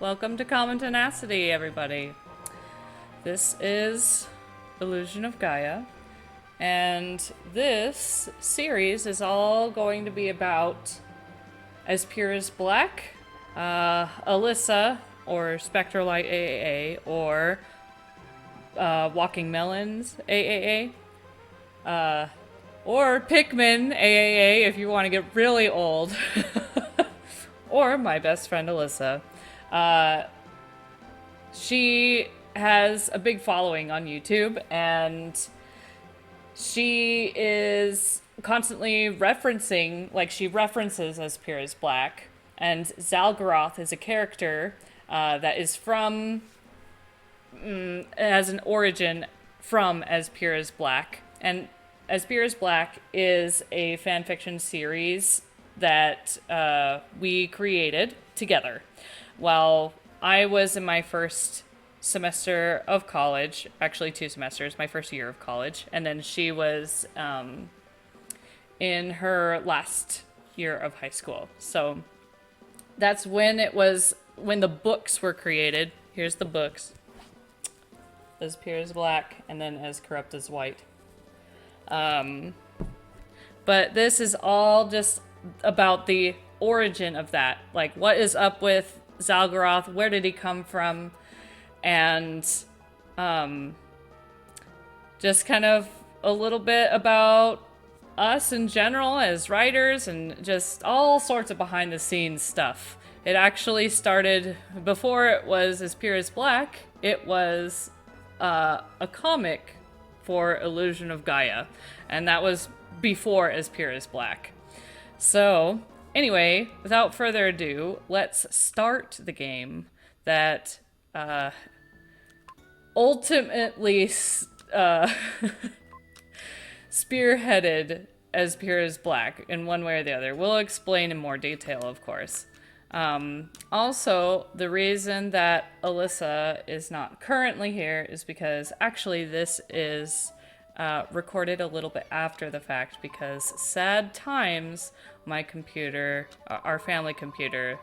Welcome to Common Tenacity, everybody. This is Illusion of Gaia, and this series is all going to be about As Pure as Black, Alyssa, or SpectroliteAAA, or Walking Melons AAA, or Pikmin AAA if you want to get really old, or my best friend Alyssa. She has a big following on YouTube, and she is constantly referencing, like, she references As Pure as Black, and Zalgoroth is a character that is from, has an origin from As Pure as Black. And As Pure as Black is a fanfiction series that we created together while I was in my first semester of college, actually 2 semesters, my first year of college, and then she was in her last year of high school. So that's when when the books were created. Here's the books. As Pure as Black, and then As Corrupt as White. But this is all just about the origin of that. Like, what is up with Zalgoroth? Where did he come from? And just kind of a little bit about us in general as writers, and just all sorts of behind the scenes stuff. It actually started before it was As Pure as Black. It was a comic for Illusion of Gaia, and that was before As Pure as Black. So anyway, without further ado, let's start the game that ultimately spearheaded As Pure as Black in one way or the other. We'll explain in more detail, of course. Also, the reason that Alyssa is not currently here is because actually this is recorded a little bit after the fact, because sad times, my computer, our family computer,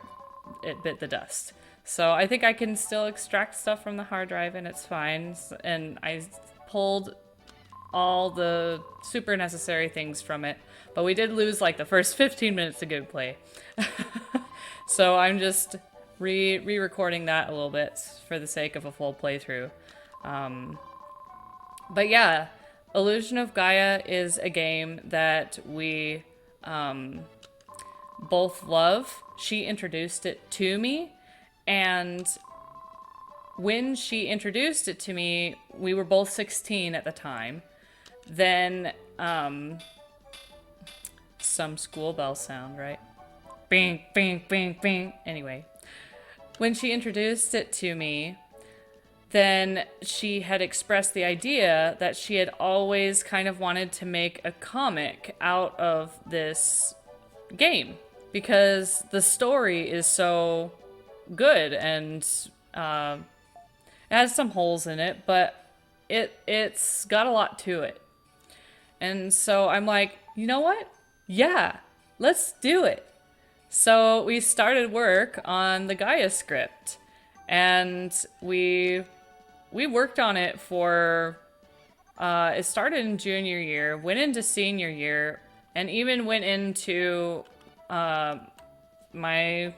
it bit the dust. So I think I can still extract stuff from the hard drive and it's fine. And I pulled all the super necessary things from it, but we did lose like the first 15 minutes of gameplay. So I'm just re-recording that a little bit for the sake of a full playthrough. But yeah, Illusion of Gaia is a game that we both love. She introduced it to me, and when she introduced it to me, we were both 16 at the time. Then some school bell sound, right? Bing, bing, bing, bing. Anyway, when she introduced it to me, then she had expressed the idea that she had always kind of wanted to make a comic out of this game, because the story is so good, and it has some holes in it, but it's got a lot to it. And so I'm like, you know what? Yeah, let's do it. So we started work on the Gaia script, and we worked on it for, it started in junior year, went into senior year, and even went into my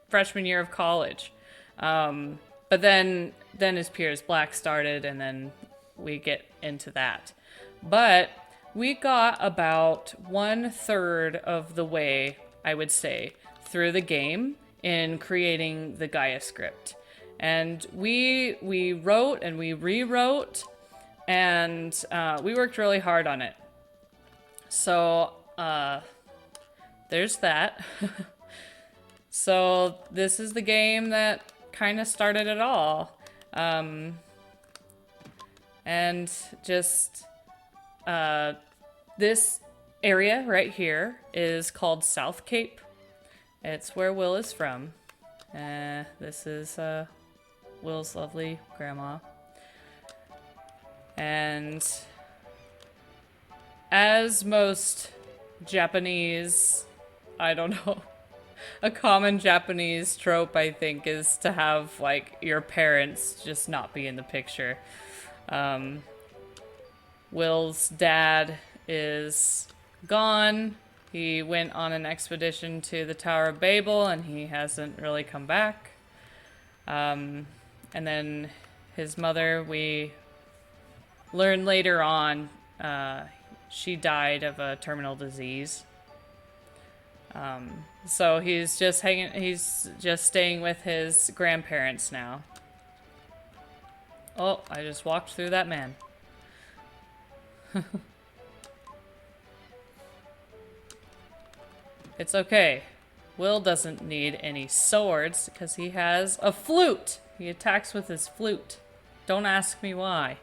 freshman year of college. But then As Pure as Black started, and then we get into that. But we got about 1/3 of the way, I would say, through the game in creating the Gaia script. And we wrote and we rewrote, and we worked really hard on it. So there's that. So this is the game that kind of started it all. And just this area right here is called South Cape. It's where Will is from. This is Will's lovely grandma. And as most Japanese, I don't know, a common Japanese trope, I think, is to have, like, your parents just not be in the picture. Will's dad is gone. He went on an expedition to the Tower of Babel, and he hasn't really come back. And then his mother, we learn later on, she died of a terminal disease. So he's just staying with his grandparents now. Oh, I just walked through that man. It's okay. Will doesn't need any swords because he has a flute. He attacks with his flute. Don't ask me why.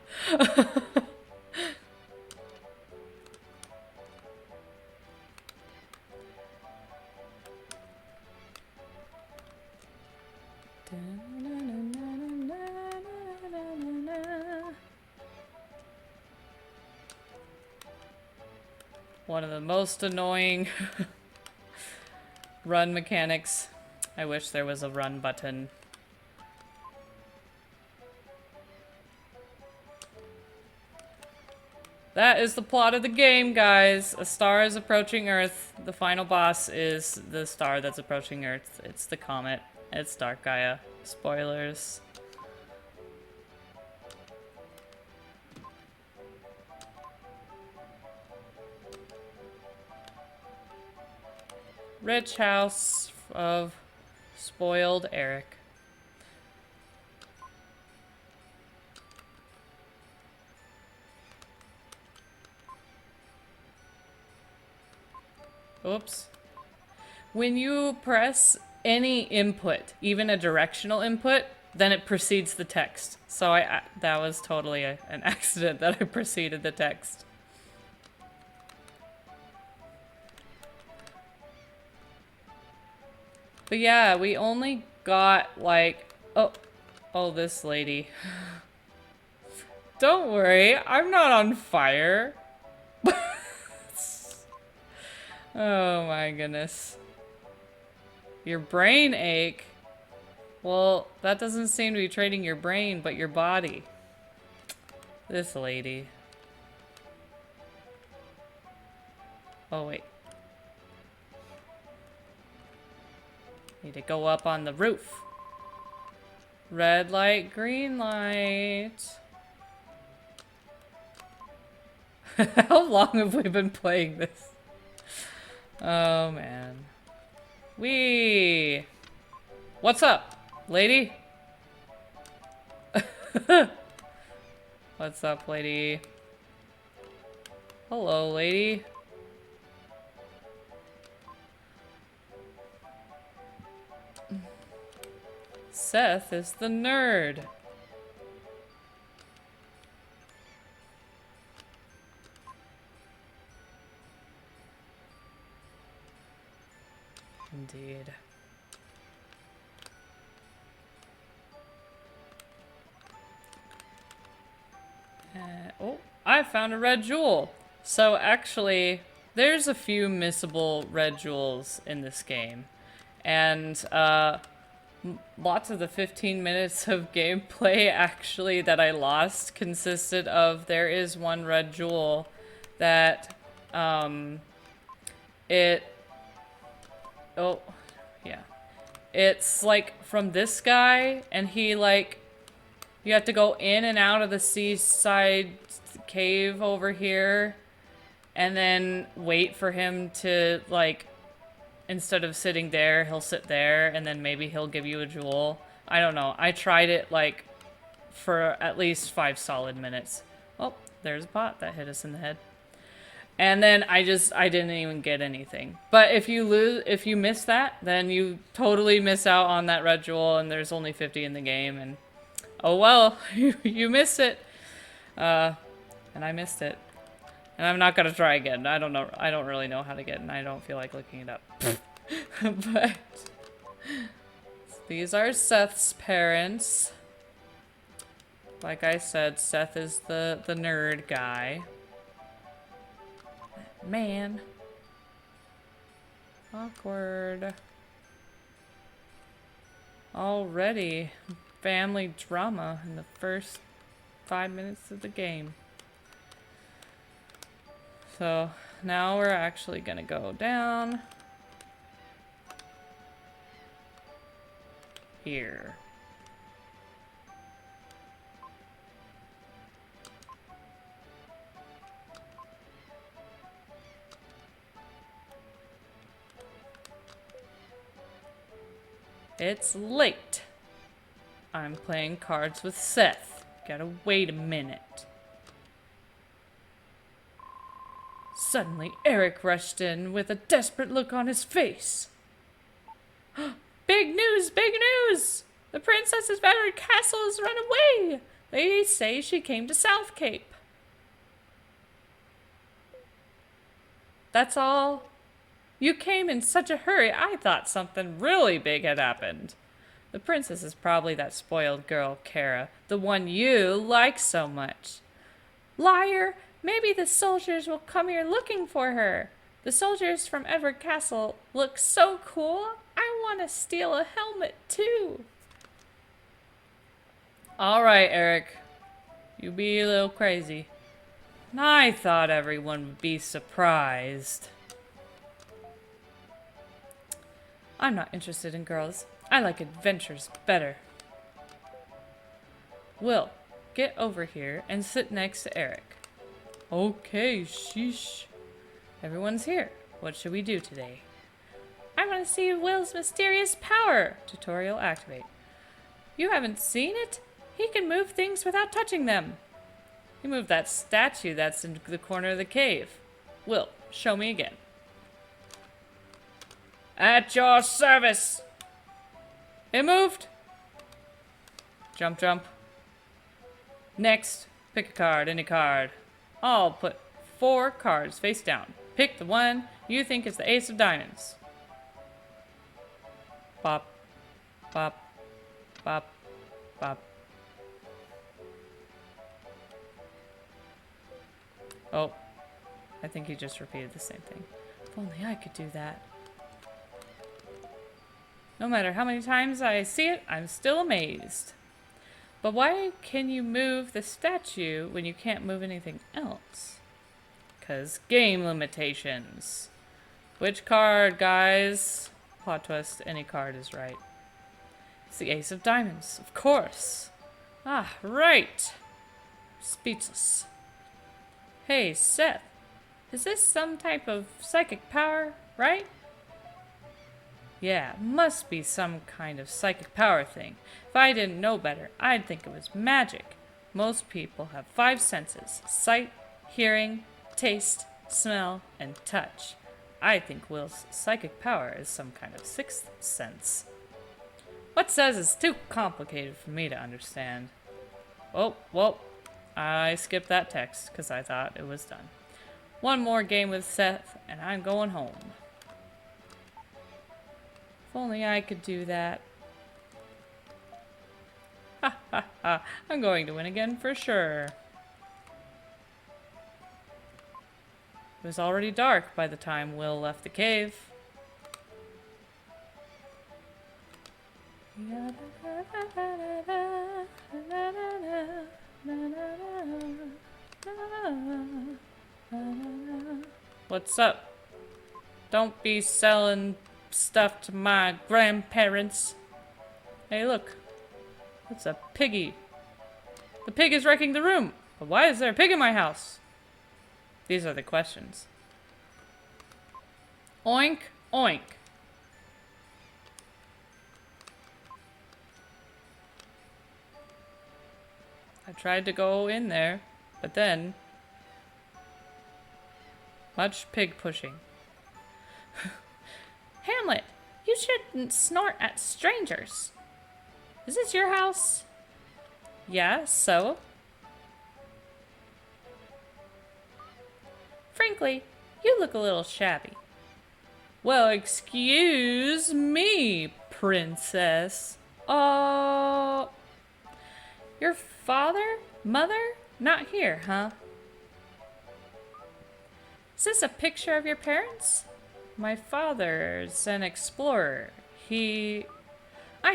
One of the most annoying run mechanics. I wish there was a run button. That is the plot of the game, guys. A star is approaching Earth. The final boss is the star that's approaching Earth. It's the comet. It's Dark Gaia. Spoilers. Rich house of spoiled Eric. Oops. When you press any input, even a directional input, then it precedes the text. So that was totally an accident that I preceded the text. But yeah, we only got like, oh, this lady. Don't worry, I'm not on fire. Oh my goodness. Your brain ache? Well, that doesn't seem to be trading your brain, but your body. This lady. Oh wait. Need to go up on the roof. Red light, green light. How long have we been playing this? Oh man. Wee! What's up, lady? What's up, lady? Hello, lady. Seth is the nerd. Indeed. Oh, I found a red jewel. So actually, there's a few missable red jewels in this game. And lots of the 15 minutes of gameplay actually that I lost consisted of there is one red jewel that it's like from this guy, and he like, you have to go in and out of the seaside cave over here and then wait for him to like, instead of sitting there, he'll sit there, and then maybe he'll give you a jewel. I don't know. I tried it, like, for at least 5 solid minutes. Oh, there's a pot that hit us in the head. And then I didn't even get anything. But if you miss that, then you totally miss out on that red jewel, and there's only 50 in the game, and oh well, you missed it. And I missed it. And I'm not gonna try again. I don't know. I don't really know how to get, and I don't feel like looking it up. But these are Seth's parents. Like I said, Seth is the nerd guy. Man. Awkward. Already family drama in the first 5 minutes of the game. So now we're actually gonna go down here. It's late. I'm playing cards with Seth. Gotta wait a minute. Suddenly, Eric rushed in with a desperate look on his face. Big news! Big news! The princess's battered castle has run away! They say she came to South Cape. That's all? You came in such a hurry, I thought something really big had happened. The princess is probably that spoiled girl, Kara, the one you like so much. Liar! Maybe the soldiers will come here looking for her. The soldiers from Edward Castle look so cool. I want to steal a helmet too. All right, Eric. You be a little crazy. I thought everyone would be surprised. I'm not interested in girls. I like adventures better. Will, get over here and sit next to Eric. Okay, sheesh. Everyone's here. What should we do today? I want to see Will's mysterious power. Tutorial activate. You haven't seen it? He can move things without touching them. He moved that statue that's in the corner of the cave. Will, show me again. At your service. It moved. Jump, jump. Next, pick a card, any card. I'll put 4 cards face down. Pick the one you think is the ace of diamonds. Bop, bop, bop, bop. Oh, I think he just repeated the same thing. If only I could do that. No matter how many times I see it, I'm still amazed. But why can you move the statue when you can't move anything else? 'Cause game limitations. Which card, guys? Plot twist, any card is right. It's the ace of diamonds, of course. Ah, right. Speechless. Hey, Seth. Is this some type of psychic power, right? Yeah, must be some kind of psychic power thing. If I didn't know better, I'd think it was magic. Most people have 5 senses: sight, hearing, taste, smell, and touch. I think Will's psychic power is some kind of 6th sense. What says is too complicated for me to understand. Oh, well, I skipped that text because I thought it was done. One more game with Seth, and I'm going home. If only I could do that. Ha ha ha, I'm going to win again for sure. It was already dark by the time Will left the cave. What's up? Don't be selling stuff to my grandparents. Hey, look. It's a piggy. The pig is wrecking the room. But why is there a pig in my house? These are the questions. Oink, oink. I tried to go in there, but then much pig pushing. Hamlet, you shouldn't snort at strangers. Is this your house? Yeah, so? Frankly, you look a little shabby. Well, excuse me, princess. Your father? Mother? Not here, huh? Is this a picture of your parents? My father's an explorer. I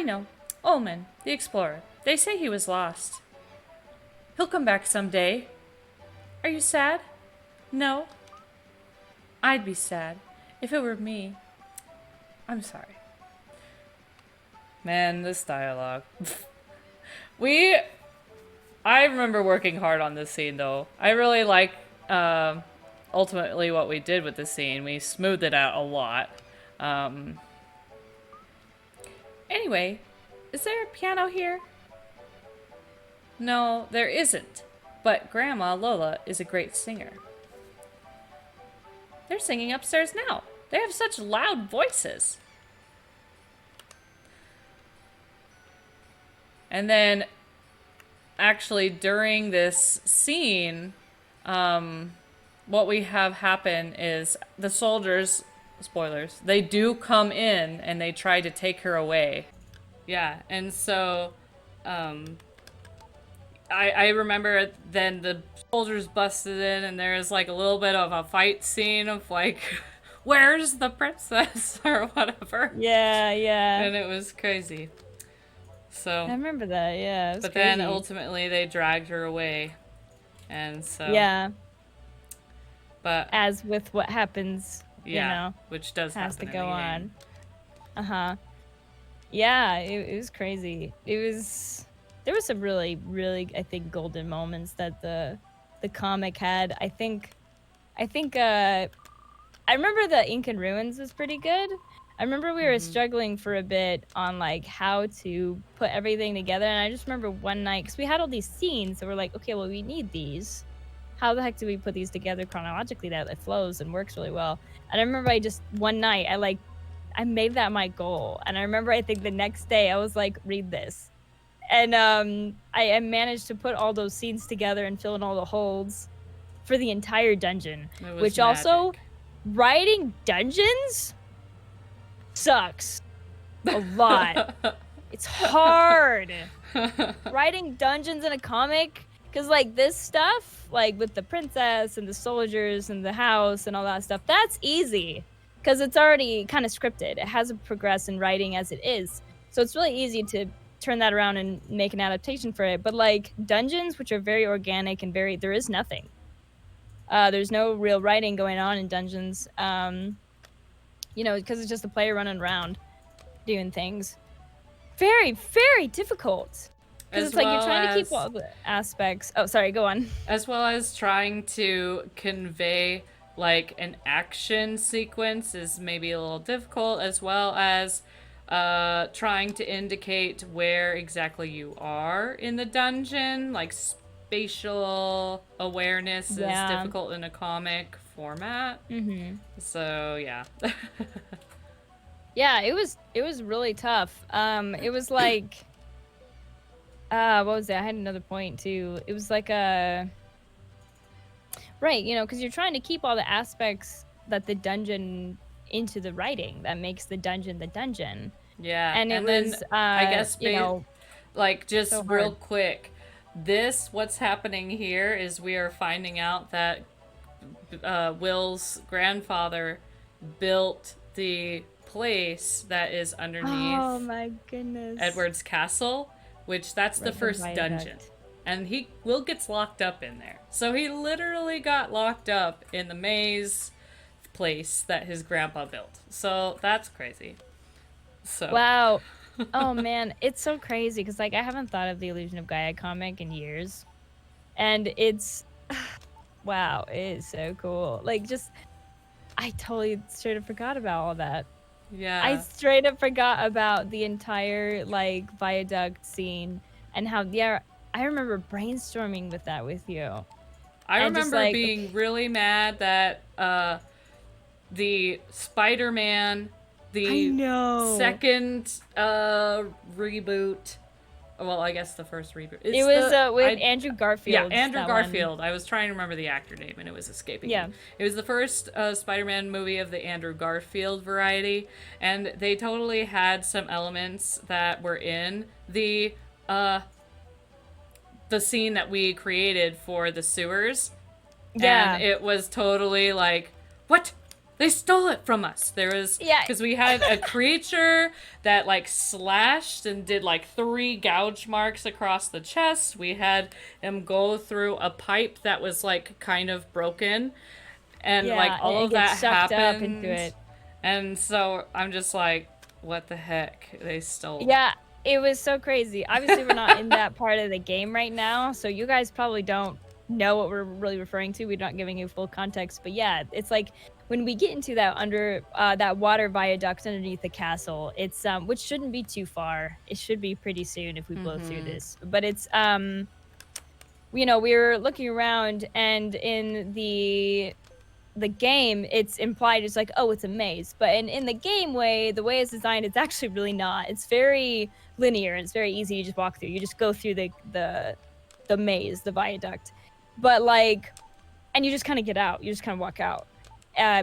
know. Ullman, the explorer. They say he was lost. He'll come back someday. Are you sad? No. I'd be sad if it were me. I'm sorry. Man, this dialogue. I remember working hard on this scene, though. I really like, ultimately what we did with the scene. We smoothed it out a lot. Anyway, is there a piano here? No, there isn't. But Grandma Lola is a great singer. They're singing upstairs now. They have such loud voices. And then, actually, during this scene, what we have happen is the soldiers, spoilers, they do come in and they try to take her away. Yeah, and so, I remember then the soldiers busted in and there's like a little bit of a fight scene of like, where's the princess or whatever. Yeah, yeah. And it was crazy. So I remember that, yeah. But crazy. then ultimately they dragged her away. And so yeah. But as with what happens, yeah, you know, which does has to happen go in the on. game. Uh-huh. Yeah, it was crazy. There was some really, really, I think, golden moments that the comic had. I remember the Ink and Ruins was pretty good. I remember we were struggling for a bit on like how to put everything together, and I just remember one night, because we had all these scenes, so we're like, okay, well, we need these. How the heck do we put these together chronologically that it flows and works really well? And I remember one night, I made that my goal, and I remember I think the next day I was like, read this. And I managed to put all those scenes together and fill in all the holes for the entire dungeon. Which magic. Also, writing dungeons sucks a lot. It's hard. Writing dungeons in a comic, because like this stuff, like with the princess and the soldiers and the house and all that stuff, that's easy because it's already kind of scripted. It hasn't progressed in writing as it is. So it's really easy to turn that around and make an adaptation for it. But like dungeons, which are very organic and there is nothing. There's no real writing going on in dungeons. You know, because it's just the player running around doing things. Very, very difficult. Because it's like you're trying to keep all the aspects. Oh, sorry, go on. As well as trying to convey like an action sequence is maybe a little difficult, as well as trying to indicate where exactly you are in the dungeon. Like spatial awareness is difficult in a comic format. So yeah. Yeah, it was really tough. It was like what was it? I had another point too. It was like right, you know, because you're trying to keep all the aspects that the dungeon into the writing that makes the dungeon the dungeon. Yeah, and it was then, I guess you know, like just so real quick, what's happening here is we are finding out that Will's grandfather built the place that is underneath oh my goodness, Edward's castle, which that's the first dungeon. And Will gets locked up in there. So he literally got locked up in the maze place that his grandpa built. So that's crazy. So wow. Oh man, it's so crazy because like I haven't thought of the Illusion of Gaia comic in years. And it's wow, it is so cool. Like just I totally straight up forgot about all that. Yeah. I straight up forgot about the entire like viaduct scene and how I remember brainstorming with that with you. I remember like, being really mad that the Spider-Man, the second reboot, well, I guess the first reboot. It was with Andrew Garfield. Yeah, Andrew Garfield. One. I was trying to remember the actor name and it was escaping me. It was the first Spider-Man movie of the Andrew Garfield variety, and they totally had some elements that were in the scene that we created for the sewers. Yeah. And it was totally like, what? They stole it from us. There was, Yeah. because we had a creature that like slashed and did like 3 gouge marks across the chest. We had him go through a pipe that was like kind of broken, and like all and of get that sucked up into happened. it. And so I'm just like, what the heck? They stole. Yeah, it was so crazy. Obviously, we're not in that part of the game right now, so you guys probably don't know what we're really referring to. We're not giving you full context, but yeah, it's like when we get into that that water viaduct underneath the castle, it's which shouldn't be too far. It should be pretty soon if we blow through this. But it's we were looking around, and in the game, it's implied it's like, oh, it's a maze. But in the game way, the way it's designed, it's actually really not. It's very linear, and it's very easy to just walk through. You just go through the maze, the viaduct. But like, and you just kind of get out. You just kind of walk out.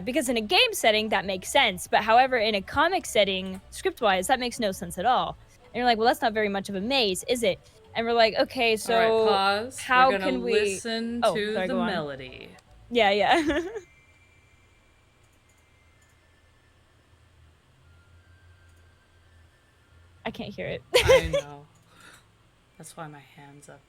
Because in a game setting, that makes sense. But however, in a comic setting, script-wise, that makes no sense at all. And you're like, well, that's not very much of a maze, is it? And we're like, okay, so all right, pause. How we're gonna can we listen to sorry, the melody? Yeah. I can't hear it. I know. That's why my hand's up.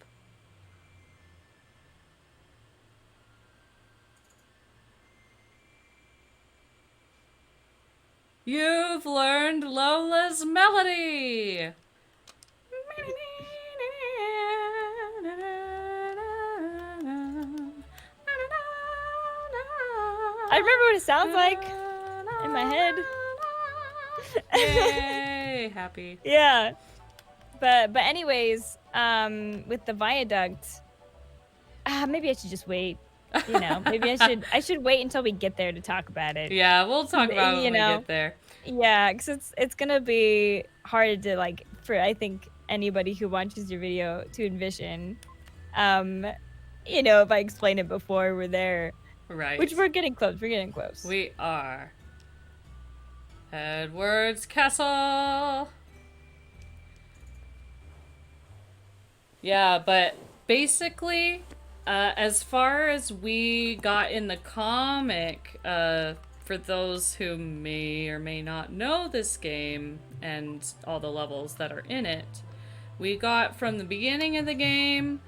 You've learned Lola's melody! I remember what it sounds like in my head. Yay! Happy. Yeah. But anyways, with the viaduct, maybe I should just wait. Maybe I should wait until we get there to talk about it. Yeah, we'll talk about it when we get there. Yeah, because it's gonna be hard to for I think anybody who watches your video to envision. If I explain it before we're there. Right. Which we're getting close. We're getting close. We are. Edward's Castle. Yeah, but basically, as far as we got in the comic, for those who may or may not know this game and all the levels that are in it, we got from the beginning of the game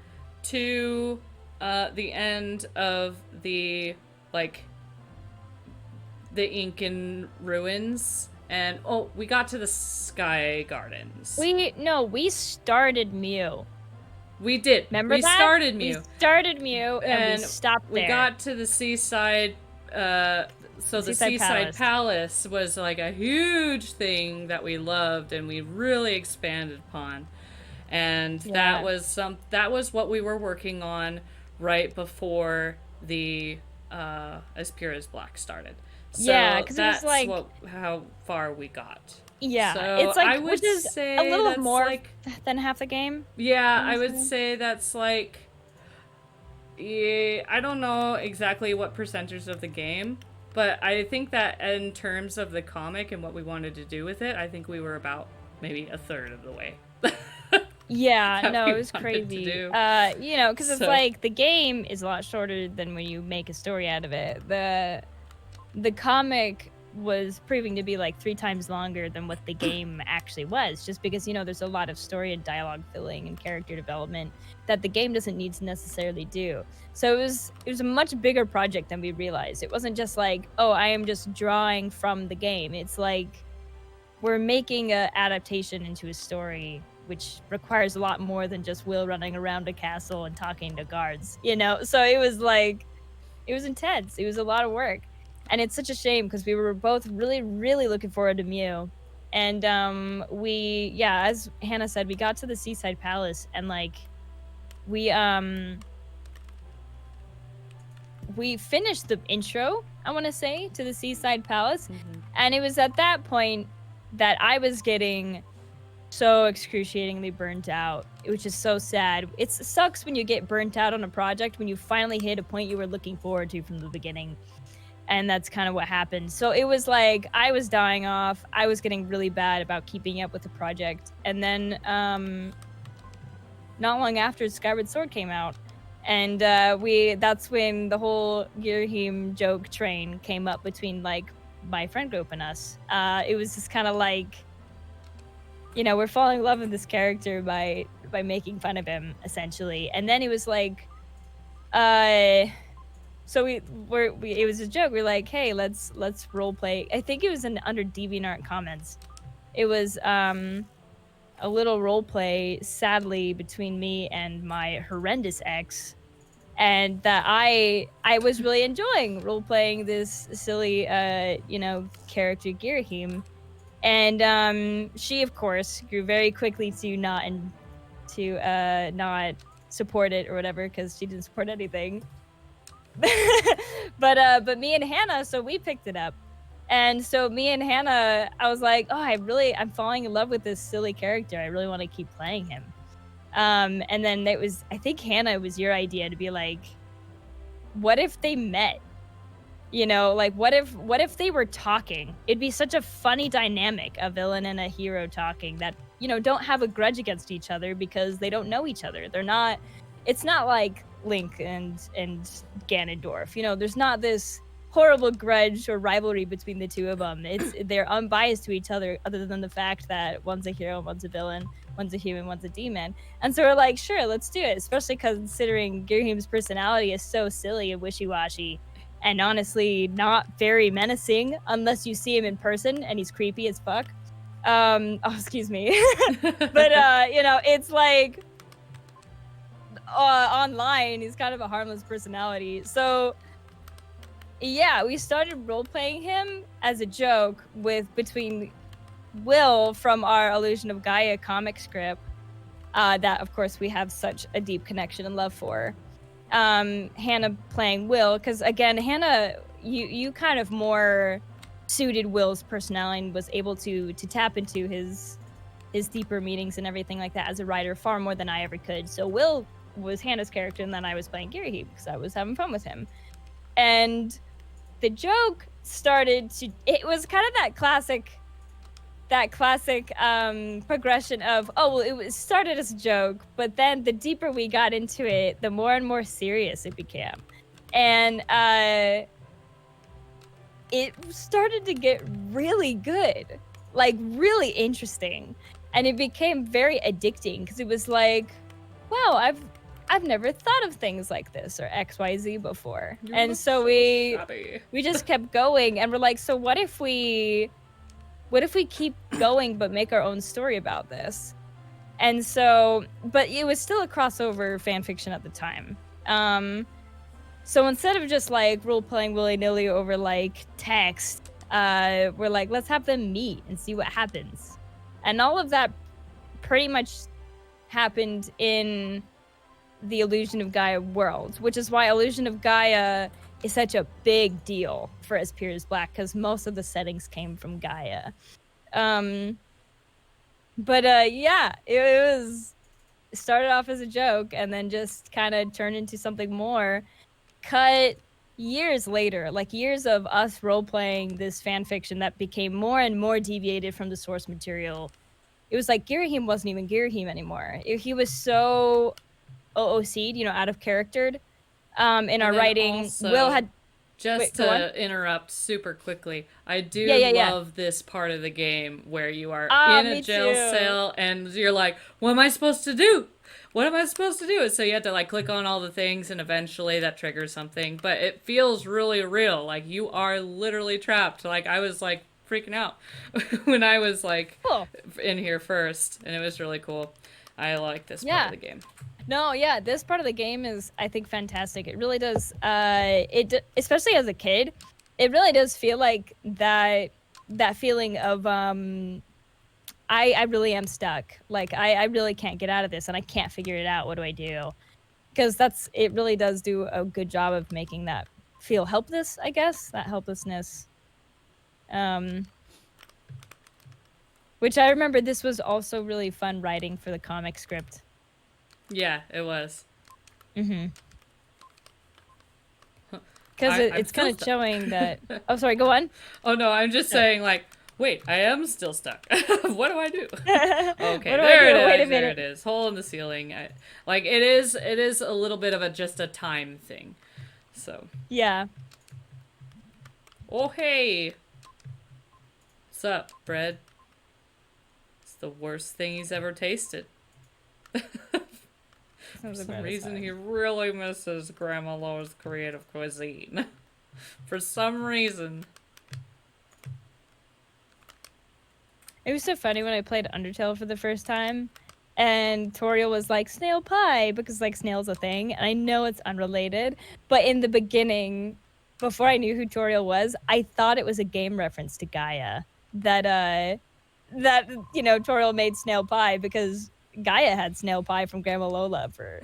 to the end of the Incan ruins, and we got to the Sky Gardens. We started Mew. We did. Remember we that? started Mew. We started Mew and we stopped there. We got to the seaside. So the Seaside Palace was like a huge thing that we loved and we really expanded upon. And that was what we were working on right before the As Pure as Black started. So yeah, because it was like how far we got. Yeah, so it's like I would which is say a little more than half the game. Yeah, I would say that's like, I don't know exactly what percentage of the game, but I think that in terms of the comic and what we wanted to do with it, I think we were about maybe a third of the way. Yeah, no, it was crazy. Because it's like the game is a lot shorter than when you make a story out of it. The comic was proving to be like 3 times longer than what the game actually was, just because there's a lot of story and dialogue filling and character development that the game doesn't need to necessarily do. So it was a much bigger project than we realized. It wasn't just like, oh, I am just drawing from the game. It's like we're making an adaptation into a story, which requires a lot more than just Will running around a castle and talking to guards, So it was intense. It was a lot of work. And it's such a shame because we were both really, really looking forward to Mew. And as Hannah said, we got to the Seaside Palace and we finished the intro, I want to say, to the Seaside Palace. Mm-hmm. And it was at that point that I was getting so excruciatingly burnt out, which is so sad. It sucks when you get burnt out on a project when you finally hit a point you were looking forward to from the beginning. And that's kind of what happened. So it was like I was dying off. I was getting really bad about keeping up with the project. And then not long after, Skyward Sword came out. And that's when the whole Girahim joke train came up between like my friend group and us. It was just kind of like, you know, we're falling in love with this character by making fun of him essentially. And then it was like, so it was a joke. We're like, hey, let's role play. I think it was under DeviantArt comments. It was a little role play, sadly, between me and my horrendous ex, and that I was really enjoying role playing this silly, you know, character Girahim, and she of course grew very quickly to not support it or whatever because she didn't support anything. But me and Hannah, so we picked it up. And so me and Hannah, I was like, oh, I'm falling in love with this silly character. I really want to keep playing him. And then I think Hannah, it was your idea to be like, what if they met? You know, like what if they were talking? It'd be such a funny dynamic, a villain and a hero talking that, you know, don't have a grudge against each other because they don't know each other. It's not like Link and Ganondorf. You know, there's not this horrible grudge or rivalry between the two of them. They're unbiased to each other than the fact that one's a hero, one's a villain, one's a human, one's a demon. And so we're like, sure, let's do it, especially considering Girahim's personality is so silly and wishy-washy and honestly not very menacing unless you see him in person and he's creepy as fuck. Oh, excuse me. But you know, it's like online he's kind of a harmless personality. So yeah, we started role-playing him as a joke between Will from our Illusion of Gaia comic script, that of course we have such a deep connection and love for. Hannah playing Will, because again, Hannah, you kind of more suited Will's personality and was able to tap into his deeper meanings and everything like that as a writer far more than I ever could. So Will was Hannah's character, and then I was playing Girahim because I was having fun with him. And the joke it was kind of that classic progression of, oh, well, it started as a joke, but then the deeper we got into it, the more and more serious it became. And it started to get really good, like really interesting. And it became very addicting because it was like, wow, I've never thought of things like this or XYZ before. And so we just kept going, and we're like, so what if we keep going but make our own story about this? And so, but it was still a crossover fan fiction at the time. So instead of just like role playing willy-nilly over like text, we're like, let's have them meet and see what happens. And all of that pretty much happened in the Illusion of Gaia world, which is why Illusion of Gaia is such a big deal for As Pure as Black, because most of the settings came from Gaia. Yeah, it started off as a joke and then just kind of turned into something more. Cut years later, like years of us role-playing this fan fiction that became more and more deviated from the source material. It was like Girahim wasn't even Girahim anymore. He was so OOC'd, you know, out of charactered. In our writing, also, Will had... Just to interrupt super quickly, I do love this part of the game where you are in a jail cell and you're like, what am I supposed to do? What am I supposed to do? So you have to like click on all the things and eventually that triggers something. But it feels really real. Like you are literally trapped. Like I was like freaking out when I was like in here first. And it was really cool. I like this part of the game. No, yeah, this part of the game is, I think, fantastic. It really does. Especially as a kid, it really does feel like that feeling of I really am stuck. Like I really can't get out of this, and I can't figure it out. What do I do? Because it really does do a good job of making that feel helpless. I guess that helplessness. Which I remember this was also really fun writing for the comic script. Yeah, it was. Mm-hmm. Because it's kind of showing that... Oh, sorry, go on. Oh, no, I'm just saying, like, Wait, I am still stuck. What do I do? Okay, What do I there do? it Wait a is. There it minute. is. Hole in the ceiling. Like it is. It is a little bit of a just a time thing. So. Yeah. Oh hey. What's up, bread? It's the worst thing he's ever tasted. For some reason, he really misses Grandma Lowe's creative cuisine. For some reason. It was so funny when I played Undertale for the first time, and Toriel was like, snail pie, because, like, snail's a thing, and I know it's unrelated, but in the beginning, before I knew who Toriel was, I thought it was a game reference to Gaia, that, Toriel made snail pie, because Gaia had snail pie from Grandma Lola for,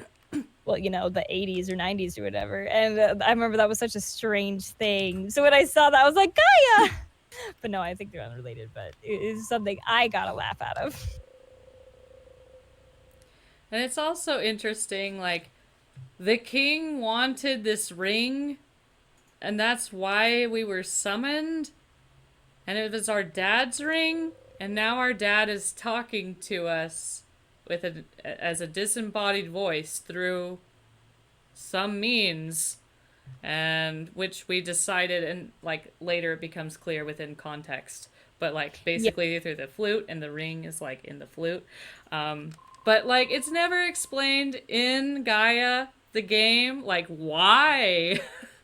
well, the 80s or 90s or whatever, and I remember that was such a strange thing, so when I saw that, I was like, Gaia! But no, I think they're unrelated, but it is something I got a laugh out of. And it's also interesting, like, the king wanted this ring, and that's why we were summoned. And it was our dad's ring, and now our dad is talking to us as a disembodied voice through some means, and which we decided, and like later it becomes clear within context, but like basically through the flute, and the ring is like in the flute. But like it's never explained in Gaia the game, like why.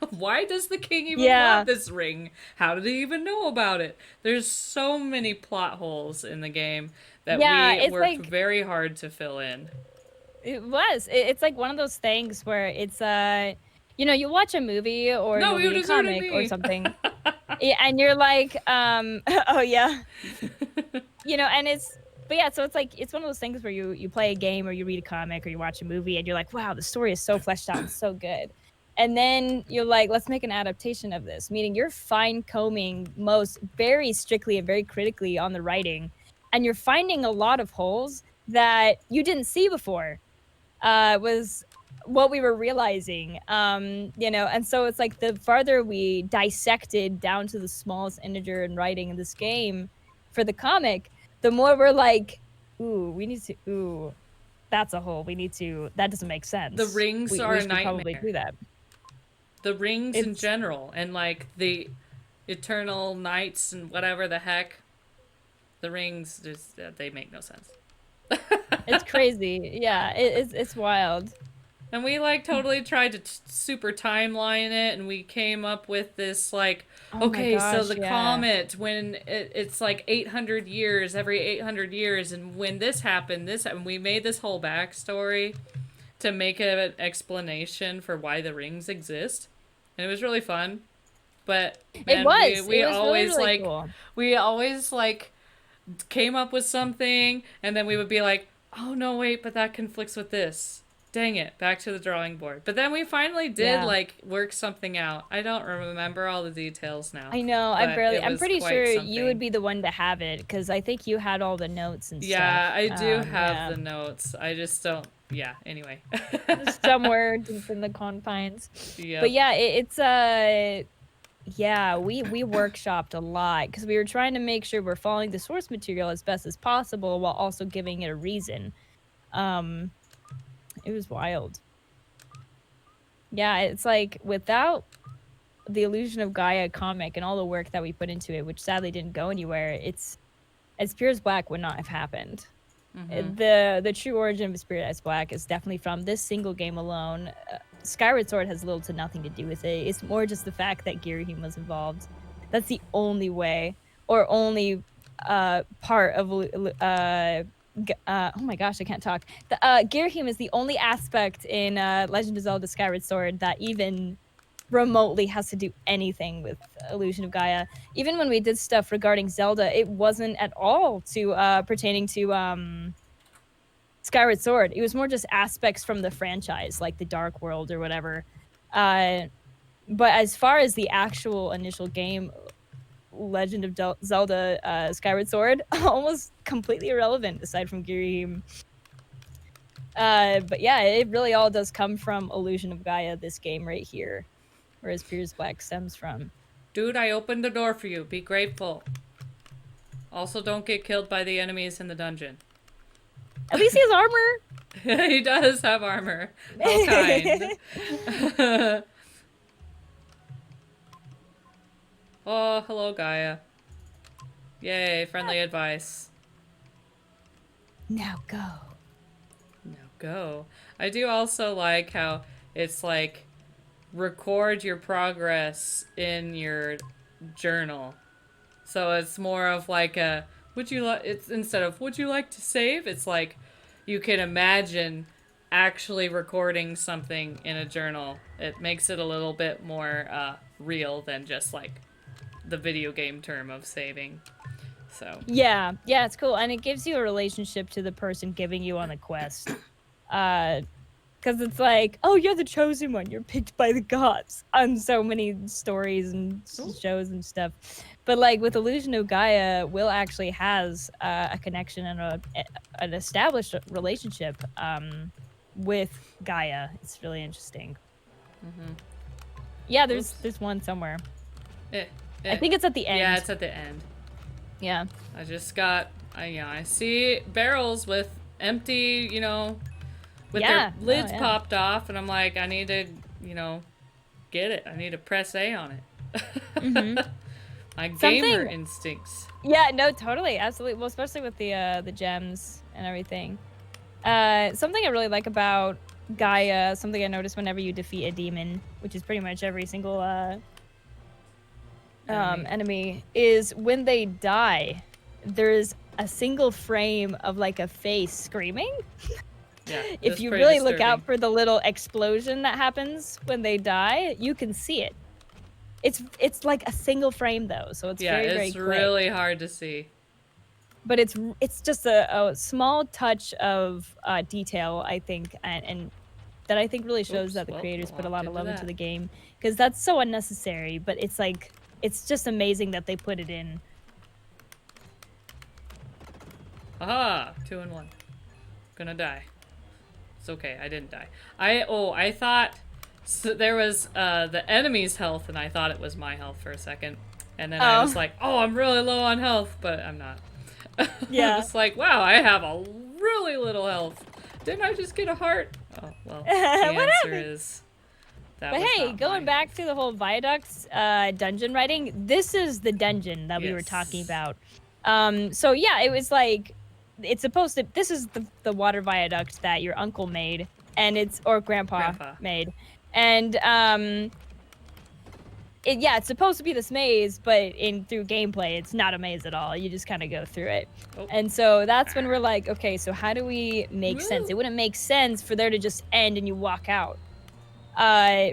Why does the king even want this ring? How did he even know about it? There's so many plot holes in the game that we worked like, very hard to fill in. It was. It's like one of those things where it's you watch a movie or no, you read a comic or something, and you're like, oh yeah, and it's. But yeah, so it's like it's one of those things where you play a game or you read a comic or you watch a movie and you're like, wow, the story is so fleshed out and so good. And then you're like, let's make an adaptation of this, meaning you're fine-combing very strictly and very critically on the writing, and you're finding a lot of holes that you didn't see before, was what we were realizing, and so it's like the farther we dissected down to the smallest integer in writing in this game for the comic, the more we're like, that's a hole. That doesn't make sense. The rings are a nightmare. Probably do that. The rings in general, and like the eternal nights and whatever the heck, the rings they make no sense. It's crazy. Yeah, it's wild. And we like totally tried to super timeline it, and we came up with this like, okay, so the comet, when it's like 800 years, every 800 years, and when this happened, we made this whole backstory to make an explanation for why the rings exist, and it was really fun. But man, we always really cool. We always like came up with something, and then we would be like, oh no, wait, but that conflicts with this. Dang it, back to the drawing board. But then we finally did like work something out. I don't remember all the details now. I know, I'm pretty sure you would be the one to have it, because I think you had all the notes and stuff. Yeah, I do have the notes. I just don't, anyway. Somewhere deep in the confines. Yep. But yeah, it's we workshopped a lot, because we were trying to make sure we're following the source material as best as possible while also giving it a reason. It was wild. Yeah, it's like without the Illusion of Gaia comic and all the work that we put into it, which sadly didn't go anywhere, it's As Pure as Black would not have happened. Mm-hmm. The true origin of Spirit as Black is definitely from this single game alone. Skyward Sword has little to nothing to do with it. It's more just the fact that Girahim was involved. That's the only way, or only part of oh my gosh, I can't talk. Girahim is the only aspect in Legend of Zelda Skyward Sword that even remotely has to do anything with Illusion of Gaia. Even when we did stuff regarding Zelda, it wasn't at all pertaining to Skyward Sword. It was more just aspects from the franchise, like the Dark World or whatever. But as far as the actual initial game, Legend of Zelda Skyward Sword, almost completely irrelevant aside from Girahim. But yeah, it really all does come from Illusion of Gaia, this game right here, where As Pure as Black stems from. Dude, I opened the door for you. Be grateful. Also, don't get killed by the enemies in the dungeon. At least he has armor. He does have armor. How kind. Oh, hello, Gaia. Yay, friendly advice. Now go. Now go. I do also like how it's like record your progress in your journal. So it's more of like a would you like it's instead of would you like to save? It's like you can imagine actually recording something in a journal. It makes it a little bit more real than just like the video game term of saving. So yeah, it's cool, and it gives you a relationship to the person giving you on the quest. Because it's like, oh, you're the chosen one. You're picked by the gods on so many stories and shows and stuff. But like with Illusion of Gaia, Will actually has a connection and an established relationship with Gaia. It's really interesting. Mm-hmm. Yeah, there's one somewhere. I think it's at the end. Yeah, it's at the end. Yeah. I just got, I see barrels with empty, with their lids popped off, and I'm like, I need to, get it. I need to press A on it. Mm-hmm. My gamer instincts. Yeah, no, totally, absolutely. Well, especially with the gems and everything. Something I really like about Gaia, something I notice whenever you defeat a demon, which is pretty much every single enemy, is when they die, there's a single frame of like a face screaming. Yeah, if you really look out for the little explosion that happens when they die, you can see it. It's like a single frame though, so it's very quick. It's really hard to see. But it's just a small touch of detail, I think, and that I think really shows that the creators put a lot of love into the game, because that's so unnecessary. But it's like it's just amazing that they put it in. Aha! 2 in 1. Gonna die. It's okay, I didn't die. I thought there was the enemy's health, and I thought it was my health for a second. And then I was like, oh, I'm really low on health, but I'm not. Yeah. It's like, wow, I have a really little health. Didn't I just get a heart? Oh, well, the answer is that was hey, not going back to the whole viaducts dungeon writing, this is the dungeon that we were talking about. So yeah, it was like, it's supposed to, this is the water viaduct that your uncle made, and or grandpa made. And it's supposed to be this maze, but through gameplay, it's not a maze at all. You just kind of go through it. Oh. And so that's when we're like, okay, so how do we make sense? It wouldn't make sense for there to just end and you walk out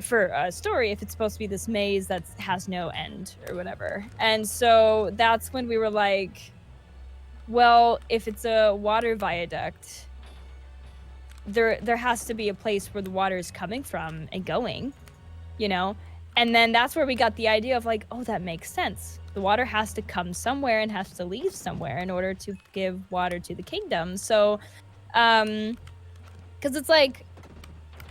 for a story if it's supposed to be this maze that has no end or whatever. And so that's when we were like, well, if it's a water viaduct, there has to be a place where the water is coming from and going, And then that's where we got the idea of like, oh, that makes sense. The water has to come somewhere and has to leave somewhere in order to give water to the kingdom. So, because it's like,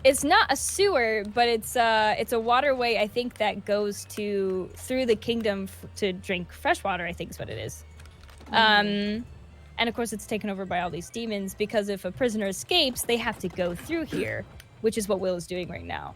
it's not a sewer, but it's a waterway, I think, that goes through the kingdom to drink fresh water, I think is what it is. And of course, it's taken over by all these demons, because if a prisoner escapes, they have to go through here, which is what Will is doing right now.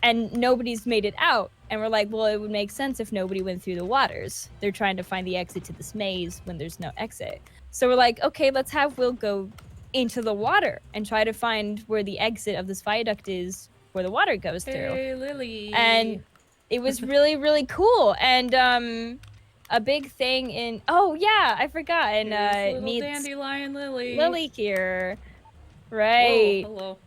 And nobody's made it out. And we're like, well, it would make sense if nobody went through the waters. They're trying to find the exit to this maze when there's no exit. So we're like, okay, let's have Will go into the water and try to find where the exit of this viaduct is, where the water goes through. Hey, Lily. And it was really, really cool. And a big thing I forgot. And little dandelion Lily here. Right. Whoa, hello.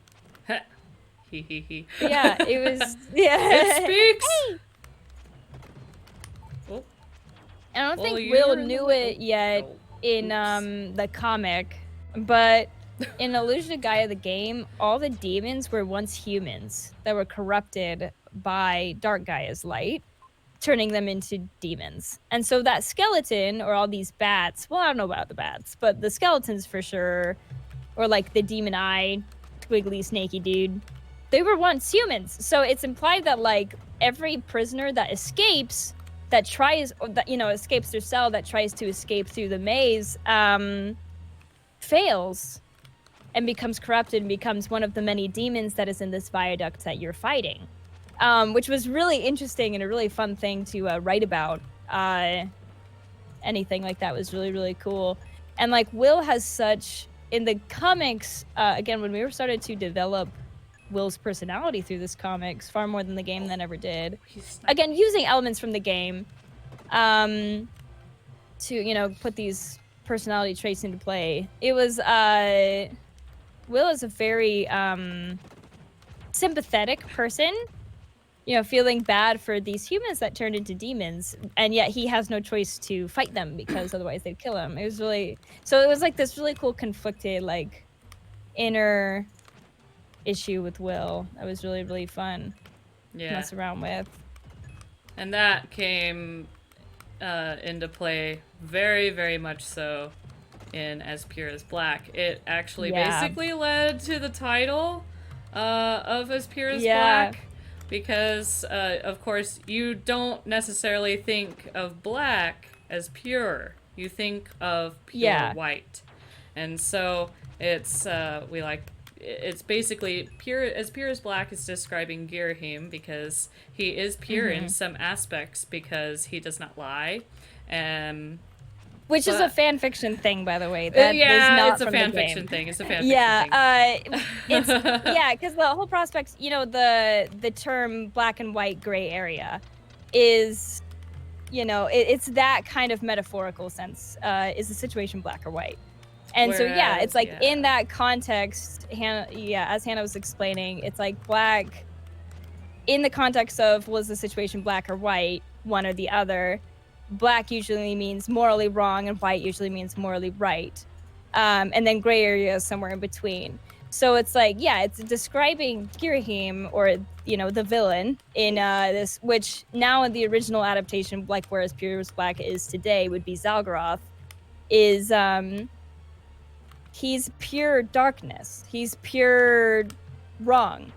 Yeah, it was. Yeah. It speaks. Hey. Oh. I don't think Will knew it yet in the comic, but in Illusion of Gaia, the game, all the demons were once humans that were corrupted by Dark Gaia's light, turning them into demons. And so that skeleton, or all these bats, well, I don't know about the bats, but the skeletons for sure, or like the demon eye, squiggly, snaky dude, they were once humans. So it's implied that like every prisoner that escapes that tries, that, you know, escapes their cell, that tries to escape through the maze, fails and becomes corrupted and becomes one of the many demons that is in this viaduct that you're fighting, which was really interesting and a really fun thing to write about. Anything like that was really, really cool. And like Will has such, in the comics, again, when we started to develop Will's personality through this comics, far more than the game then ever did. Again, using elements from the game to, you know, put these personality traits into play. It was, Will is a very sympathetic person, you know, feeling bad for these humans that turned into demons, and yet he has no choice to fight them because otherwise they'd kill him. It was really, so it was like this really cool conflicted, like, inner issue with Will. That was really, really fun to mess around with. And that came into play very, very much so in As Pure as Black. It actually basically led to the title of As Pure as Black, because of course you don't necessarily think of black as pure. You think of pure white. And so it's it's basically pure as black is describing Girahim, because he is pure in some aspects because he does not lie. Which is a fan fiction thing, by the way. That is not it's a from fan the game. fiction thing. It's a fan fiction thing. It's because the whole prospects, you know, the term black and white gray area is, you know, it's that kind of metaphorical sense. Is the situation black or white? And so it's like in that context, as Hannah was explaining, it's like black in the context of, was the situation black or white, one or the other. Black usually means morally wrong, and white usually means morally right. And then gray area is somewhere in between. So it's like, it's describing Girahim, or, you know, the villain in this, which now in the original adaptation, like where As Pure as Black is today, would be Zalgoroth, is he's pure darkness. He's pure wrong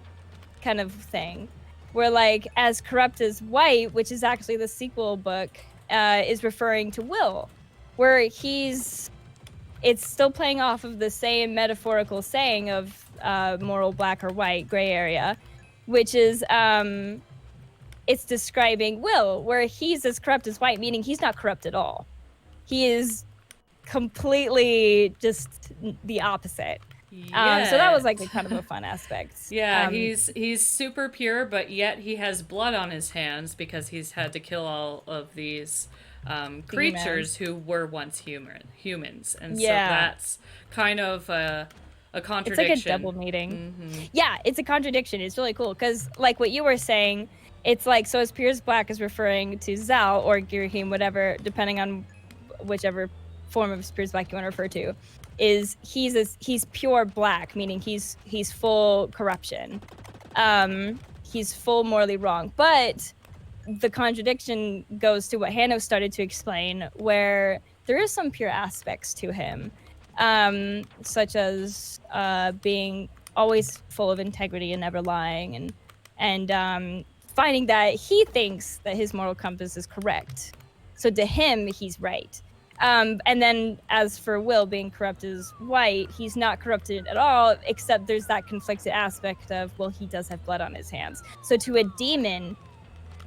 kind of thing. Where like As Corrupt as White, which is actually the sequel book, is referring to Will, where it's still playing off of the same metaphorical saying of moral black or white, gray area, which is it's describing Will, where he's as corrupt as white, meaning he's not corrupt at all. He is completely just the opposite. So that was like kind of a fun aspect. He's super pure, but yet he has blood on his hands because he's had to kill all of these creatures who were once humans, and so that's kind of a contradiction. It's like a double meaning. Yeah, it's a contradiction. It's really cool because, like what you were saying, it's like, so As Pure as Black is referring to Zal or Girahim, whatever, depending on whichever form of As Pure as Black you want to refer to. Is he's pure black, meaning he's full corruption. He's full morally wrong. But the contradiction goes to what Hannah started to explain, where there is some pure aspects to him, such as being always full of integrity and never lying, and finding that he thinks that his moral compass is correct. So to him, he's right. And then as for Will being corrupt as white, he's not corrupted at all, except there's that conflicted aspect of, well, he does have blood on his hands. So to a demon,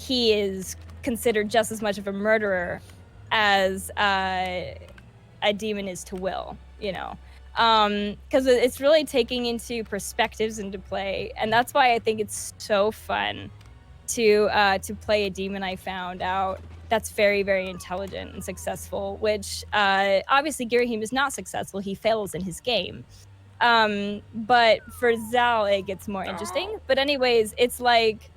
he is considered just as much of a murderer as a demon is to Will, you know? Because it's really taking into perspectives into play. And that's why I think it's so fun to play a demon, I found out. That's very, very intelligent and successful, which obviously Girahim is not successful. He fails in his game. But for Zal, it gets more interesting. But anyways, it's like,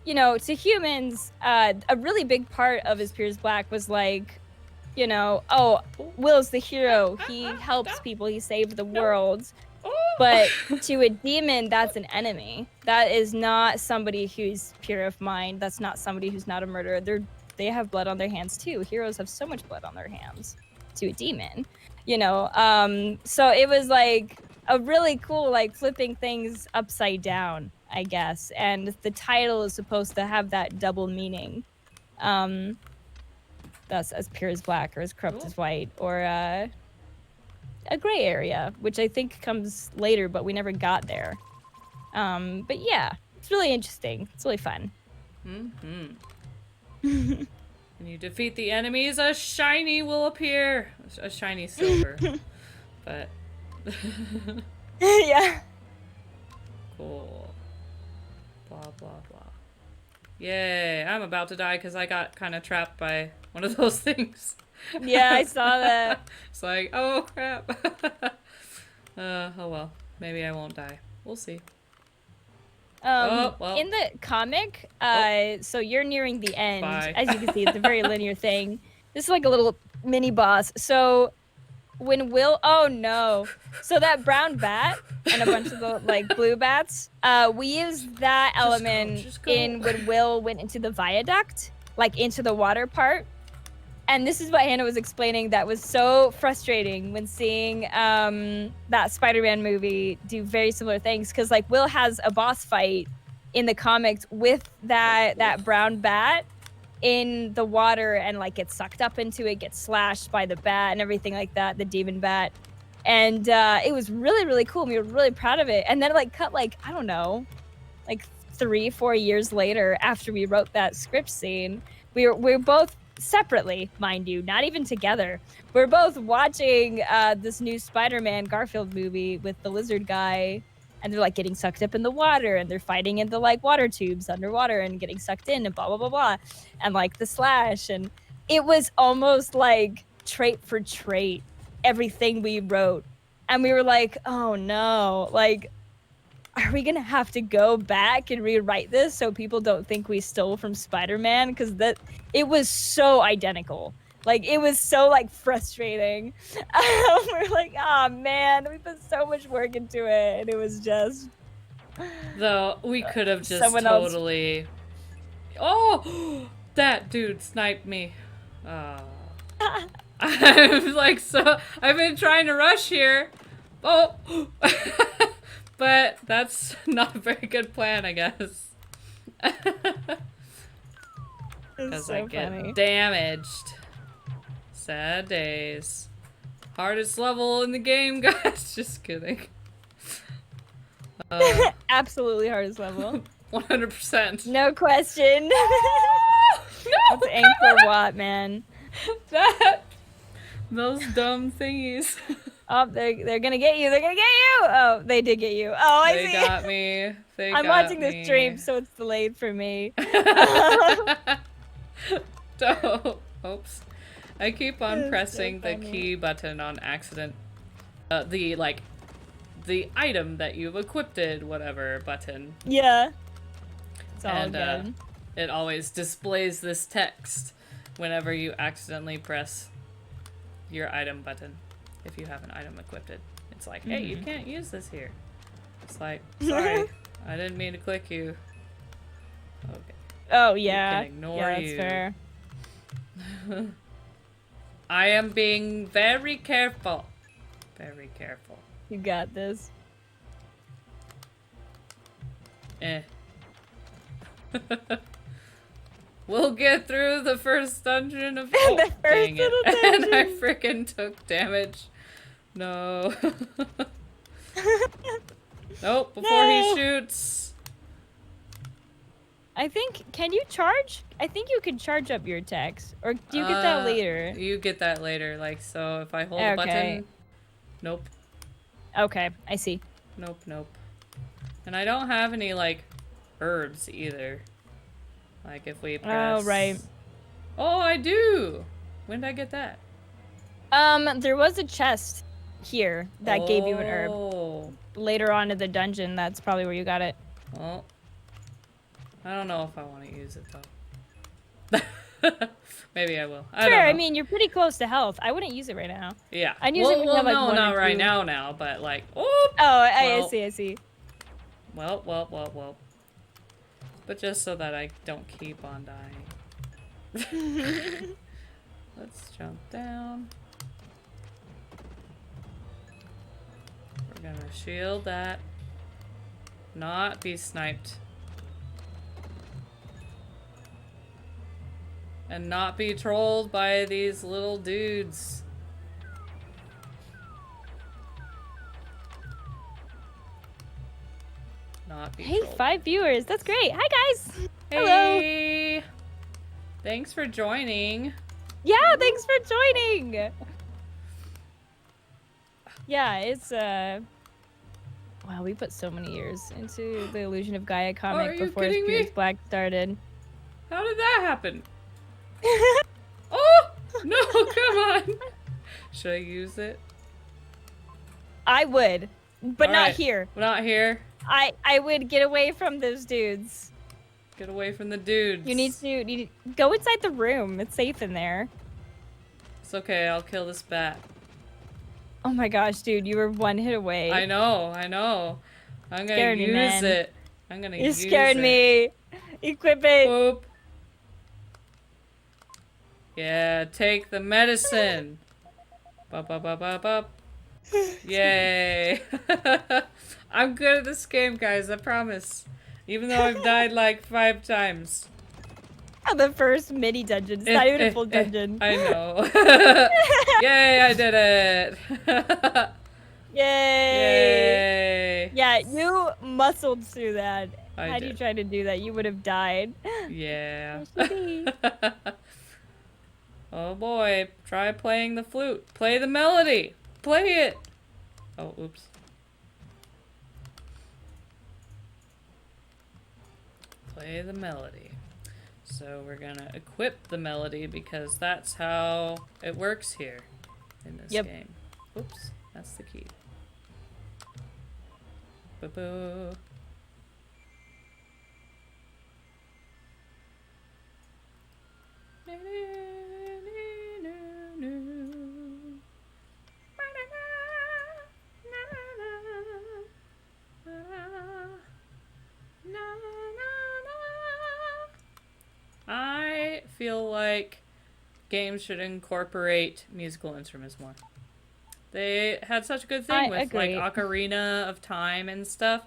you know, to humans, a really big part of As Pure as Black was like, you know, oh, Will's the hero. He helps people. He saved the world. But to a demon, that's an enemy. That is not somebody who's pure of mind. That's not somebody who's not a murderer. They have blood on their hands too. Heroes have so much blood on their hands to a demon, you know? So it was like a really cool, like flipping things upside down, I guess. And the title is supposed to have that double meaning. that's as pure as black or as corrupt Cool. as white, or a gray area, which I think comes later, but we never got there. But yeah, it's really interesting. It's really fun. When you defeat the enemies, a shiny will appear. A shiny silver. But Yeah. cool. Blah, blah, blah. Yay, I'm about to die because I got kind of trapped by one of those things. Yeah, I saw that. It's like, oh crap. Oh well, maybe I won't die. We'll see. Oh, well. In the comic, so you're nearing the end. Bye. As you can see, it's a very linear thing. This is like a little mini boss. So when Will, oh no. So that brown bat and a bunch of the like blue bats, we used that element in when Will went into the viaduct, like into the water part. And this is what Hannah was explaining that was so frustrating when seeing that Spider-Man movie do very similar things. Because like Will has a boss fight in the comics with that brown bat in the water and like gets sucked up into it, gets slashed by the bat and everything like that, the demon bat. And it was really, really cool. We were really proud of it. And then it like cut like, I don't know, like 3-4 years later after we wrote that script scene, we're both separately, mind you, not even together. We're both watching this new Spider-Man Garfield movie with the lizard guy, and they're like getting sucked up in the water, and they're fighting in the like water tubes underwater and getting sucked in and blah blah blah blah, and like the slash, and it was almost like trait for trait everything we wrote, and we were like, oh no, like, are we gonna have to go back and rewrite this so people don't think we stole from Spider-Man? Because that it was so identical. Like, it was so like frustrating. We're like, oh man, we put so much work into it, and it was just. Though we could have just totally. Oh, that dude sniped me. I'm like, so I've been trying to rush here. Oh. But that's not a very good plan, I guess. Because so I get funny. damaged. Sad days. Hardest level in the game, guys. Just kidding. Absolutely hardest level. 100%. No question. No, That's aim for what, man? Those dumb thingies. Oh, they're gonna get you. They're gonna get you. Oh, they did get you. Oh, I see. They got me. I'm watching this stream, so it's delayed for me. Oops. I keep on pressing the key button on accident. The item that you've equipped, whatever button. Yeah. It's all good. It always displays this text whenever you accidentally press your item button. If you have an item equipped, it's like, hey, you can't use this here. It's like, sorry, I didn't mean to click you. Okay. Oh yeah. You can ignore yeah, you. That's fair. I am being very careful. Very careful. You got this. We'll get through the first dungeon of the first little dungeon. And I freaking took damage. No. Nope, before he shoots. I think, can you charge? I think you can charge up your attacks. Or do you get that later? You get that later. Like, so if I hold a button. Nope. Okay, I see. Nope, nope. And I don't have any, like, herbs either. Like, if we press... Oh, right. Oh, I do! When did I get that? There was a chest here that gave you an herb. Later on in the dungeon, that's probably where you got it. Well, I don't know if I want to use it, though. Maybe I will. I don't know. I mean, you're pretty close to health. I wouldn't use it right now. Yeah. I'd use it when you have, like, no, one not or right two. now, but, like, I see. Well. But just so that I don't keep on dying. Let's jump down. We're gonna shield that. Not be sniped. and not be trolled by these little dudes. Not be Hey, trolled. 5 viewers. That's great. Hi, guys. Hey! Thanks for joining. Yeah, thanks for joining. Yeah, it's wow, we put so many years into the Illusion of Gaia comic before Spears Black started. How did that happen? Oh! No, come on! Should I use it? I would, but not here. Not here. I would get away from those dudes. Get away from the dudes. You need to go inside the room. It's safe in there. It's okay, I'll kill this bat. Oh my gosh, dude, you were 1 hit away. I know. I'm gonna use it. I'm gonna use it. You scared me. Equip it. Boop. Yeah, take the medicine. Bop, bop, bop, bop, bop. Yay. I'm good at this game, guys, I promise. Even though I've died like 5 times. The first mini dungeon. It's not even a full dungeon. I know. Yay, I did it. Yay. Yay. Yeah, you muscled through that. I Had you tried to do that, you would have died. Yeah. Be. Oh boy, try playing the flute. Play the melody. Play it. Oh, oops. Play the melody. So we're gonna equip the melody because that's how it works here in this game. Oops, that's the key. Boo-boo. I feel like games should incorporate musical instruments more. They had such a good thing with like Ocarina of Time and stuff.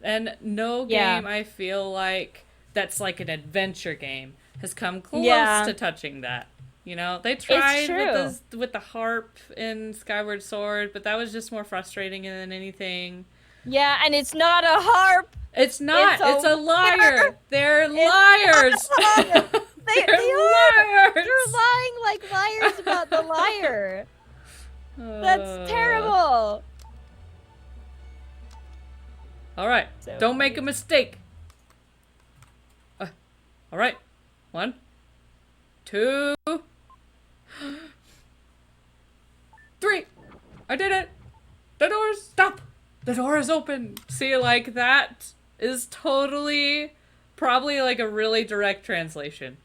And no game I feel like that's like an adventure game has come close to touching that. You know, they tried with the harp in Skyward Sword, but that was just more frustrating than anything. Yeah, and it's not a harp. It's not. It's a lyre. They're liars. They're liars. They're lying like liars about the lyre. That's terrible. All right. So don't make a mistake. All right. 1, 2, 3. I did it. The doors. Stop. The door is open. See, like that is totally probably like a really direct translation.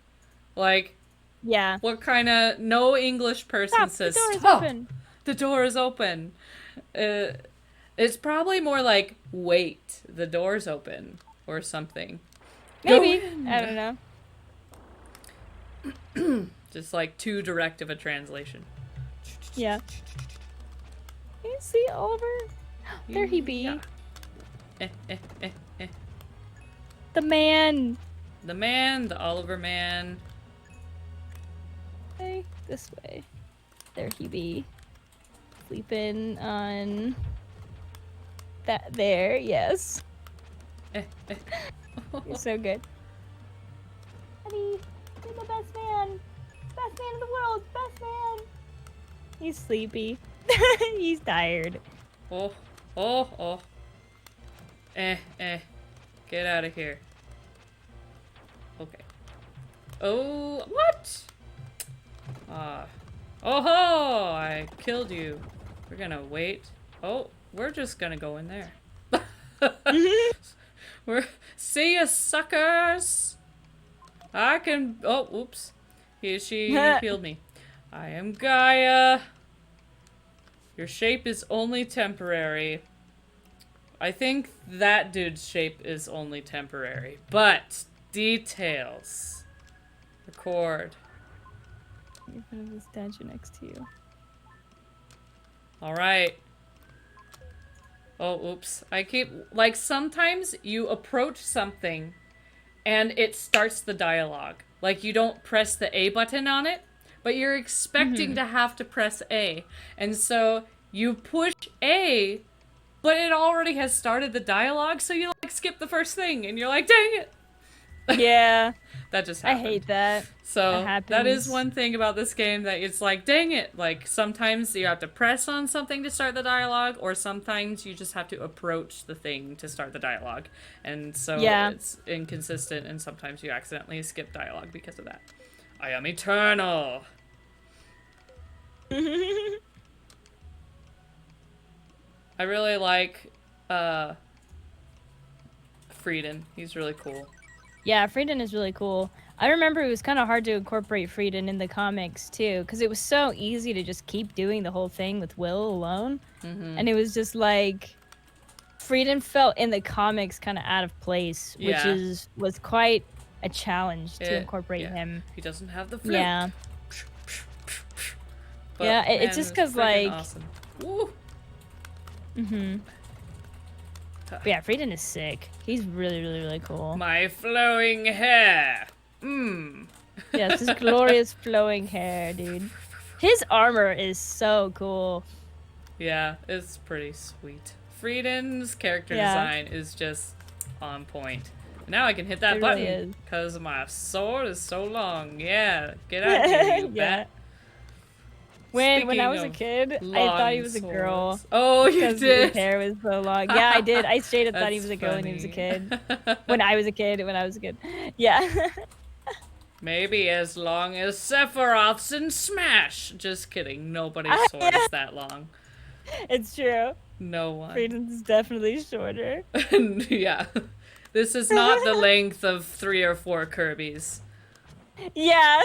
Like, what kind of no English person says the door is stop? Open. The door is open. It's probably more like wait, the door's open or something. Maybe. I don't know. Just like too direct of a translation. Yeah. Can you see Oliver? There he be. Yeah. The man. The man, the Oliver man. Okay, this way. There he be. Sleeping on that there, yes. You're so good. Honey, you're the best man. Best man in the world. Best man. He's sleepy. He's tired. Oh. Get out of here. Okay. Oh, what? Oh-ho! I killed you. We're gonna wait. Oh, we're just gonna go in there. See ya, suckers! I can... Oh, oops. She healed me. I am Gaia. Your shape is only temporary. I think that dude's shape is only temporary. But, details. Record. In front of the statue next to you. Alright. Oh, oops. I keep... Like, sometimes you approach something and it starts the dialogue. Like, you don't press the A button on it, but you're expecting to have to press A. And so you push A, but it already has started the dialogue, so you like skip the first thing and you're like, dang it. Yeah. That just I happened. hate that. So That that is happens. one thing about this game that it's like, dang it. Like, sometimes you have to press on something to start the dialogue, or sometimes you just have to approach the thing to start the dialogue. And so Yeah. it's inconsistent, and sometimes you accidentally skip dialogue because of that. I am eternal. I really like Frieden. He's really cool. Yeah, Frieden is really cool. I remember it was kind of hard to incorporate Frieden in the comics too, because it was so easy to just keep doing the whole thing with Will alone. And it was just like Frieden felt in the comics kind of out of place, which was quite a challenge to incorporate him. He doesn't have the flute. Yeah. But, yeah, man, it's just because like. Awesome. Woo. But yeah, Frieden is sick. He's really, really, really cool. My flowing hair. Yes, his glorious flowing hair, dude. His armor is so cool. Yeah, it's pretty sweet. Frieden's character design is just on point. Now I can hit that button because my sword is so long. Yeah, get out of here, you bat. When I was a kid, I thought he was a girl. Oh, you because did? His hair was so long. Yeah, I did. I straight up thought he was a girl when he was a kid. When I was a kid. Yeah. Maybe as long as Sephiroth's in Smash. Just kidding. Nobody's sword is that long. It's true. No one. Frieden's definitely shorter. Yeah. This is not the length of 3 or 4 Kirby's. Yeah.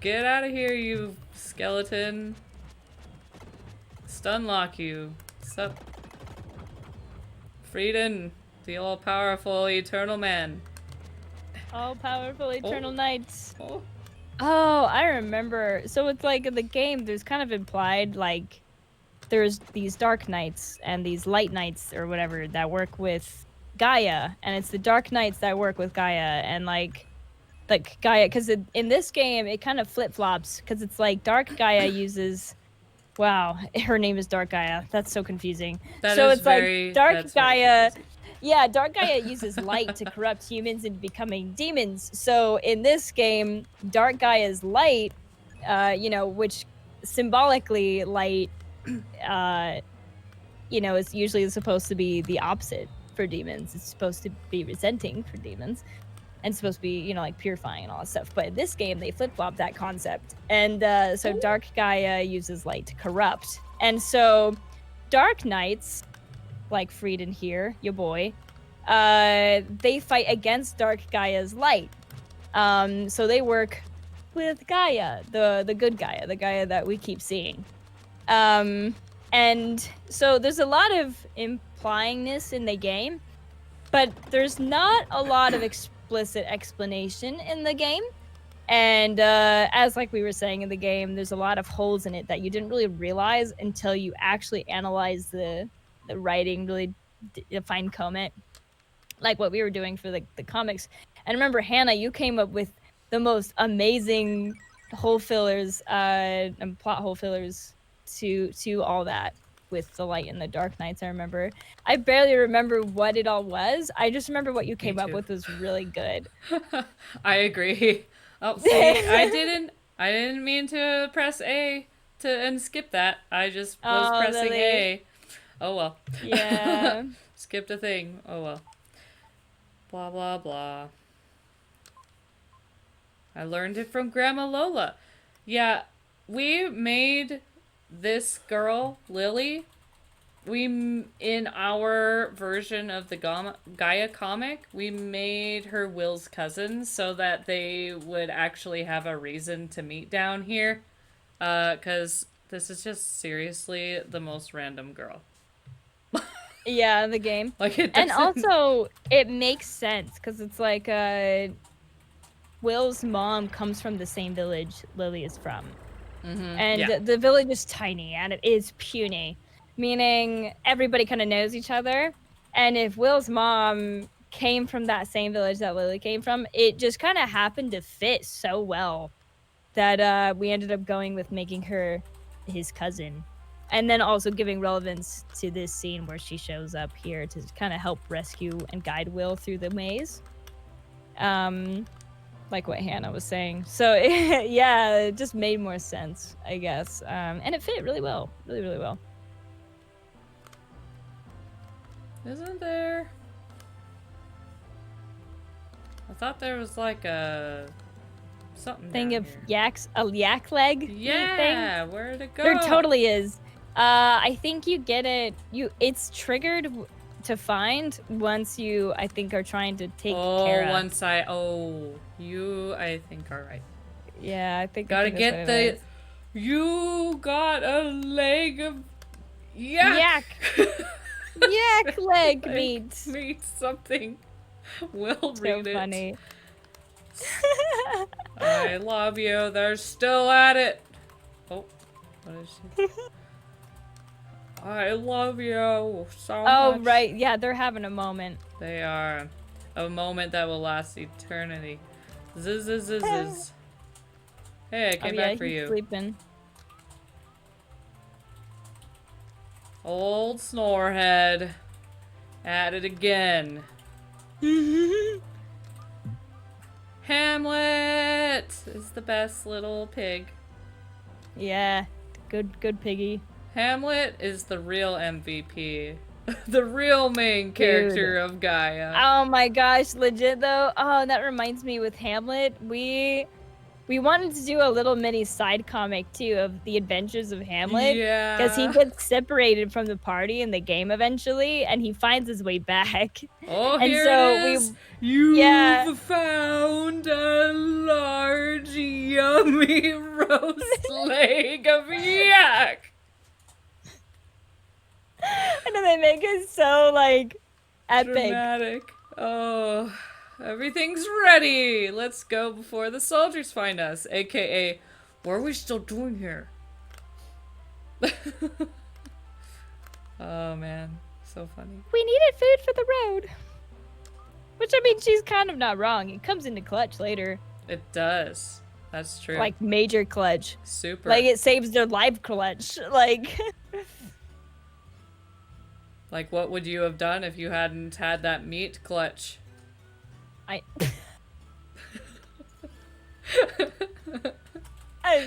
Get out of here, you skeleton. Stunlock you. Sup? Frieden, the all-powerful eternal man. All-powerful eternal knights. Oh. Oh, I remember. So it's like in the game, there's kind of implied like there's these dark knights and these light knights or whatever that work with Gaia, and it's the dark knights that work with Gaia, and like Gaia, because in this game it kind of flip-flops, because it's like Dark Gaia uses, wow, her name is Dark Gaia. That's so confusing. So it's like Dark Gaia. Yeah, Dark Gaia uses light to corrupt humans into becoming demons. So in this game, Dark Gaia's light, which symbolically light, is usually supposed to be the opposite for demons. It's supposed to be resenting for demons, and supposed to be, like purifying and all that stuff. But in this game, they flip-flop that concept. And so Dark Gaia uses light to corrupt. And so Dark Knights, like Frieden here, your boy, they fight against Dark Gaia's light. So they work with Gaia, the good Gaia, the Gaia that we keep seeing. And so there's a lot of implyingness in the game, but there's not a lot of explicit explanation in the game. And as like we were saying in the game, there's a lot of holes in it that you didn't really realize until you actually analyze the writing, really fine comb it, like what we were doing for the comics. And remember, Hannah, you came up with the most amazing hole fillers and plot hole fillers to all that with the light and the dark knights. I remember. I barely remember what it all was. I just remember what you came up with was really good. I agree. Oh, see, I didn't mean to press A and skip that. I just was pressing Lily. A. Oh well. Yeah. Skipped a thing. Oh well. Blah blah blah. I learned it from Grandma Lola. Yeah, we made this girl, Lily, in our version of the Gaia comic, we made her Will's cousin so that they would actually have a reason to meet down here. 'Cause this is just seriously the most random girl. Yeah, in the game. Like it and also, it makes sense, because it's like Will's mom comes from the same village Lily is from. Mm-hmm. And the village is tiny, and it is puny, meaning everybody kind of knows each other. And if Will's mom came from that same village that Lily came from. It just kind of happened to fit so well that we ended up going with making her his cousin. And then also giving relevance to this scene where she shows up here to kind of help rescue and guide Will through the maze. Like what Hannah was saying. So yeah, it just made more sense, I guess. And it fit really well. Really, really well. Isn't there? I thought there was like a something Thing down of here. yaks, a yak leg Yeah, thing. where'd it go? There totally is. I think you get it. It's triggered to find once you, I think, are trying to take care of. Once you, I think, are right. Yeah, I think. Gotta I think get that's what it the. You got a leg of yak. Yak leg Like, meat. meat something. We'll So read it. funny. I love you. They're still at it. Oh, what is she? I love you so much. Oh right, yeah, they're having a moment. They are a moment that will last eternity. Zzz, zzz, zzz, zzz. Hey, I came back for he's you. Sleeping. Old Snorehead. At it again. Hamlet is the best little pig. Yeah, good piggy. Hamlet is the real MVP. The real main character of Gaia. Oh my gosh, legit though. Oh, that reminds me with Hamlet, we wanted to do a little mini side comic too of the adventures of Hamlet. Yeah. Because he gets separated from the party in the game eventually, and he finds his way back. Oh, and here so it is. You've found a large, yummy roast leg of yak. And then they make it so, like, epic. Dramatic. Oh, everything's ready. Let's go before the soldiers find us. AKA, what are we still doing here? Oh, man. So funny. We needed food for the road. Which, I mean, she's kind of not wrong. It comes into clutch later. It does. That's true. Like, major clutch. Super. Like, it saves their life clutch. Like... Like, what would you have done if you hadn't had that meat clutch? I'm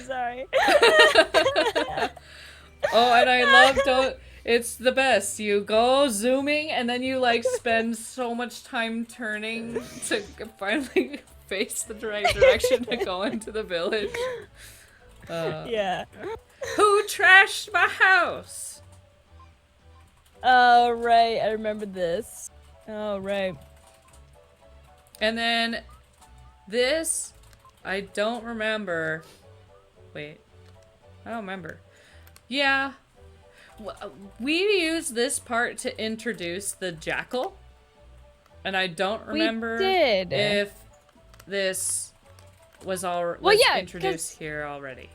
sorry. Oh, and I love it's the best. You go zooming and then you like spend so much time turning to finally face the right direction to go into the village. Yeah. Who trashed my house? Oh, right. I remember this. Oh, right. And then this, I don't remember. Wait, I don't remember. Yeah, we used this part to introduce the jackal, and I don't remember if this was introduced here already.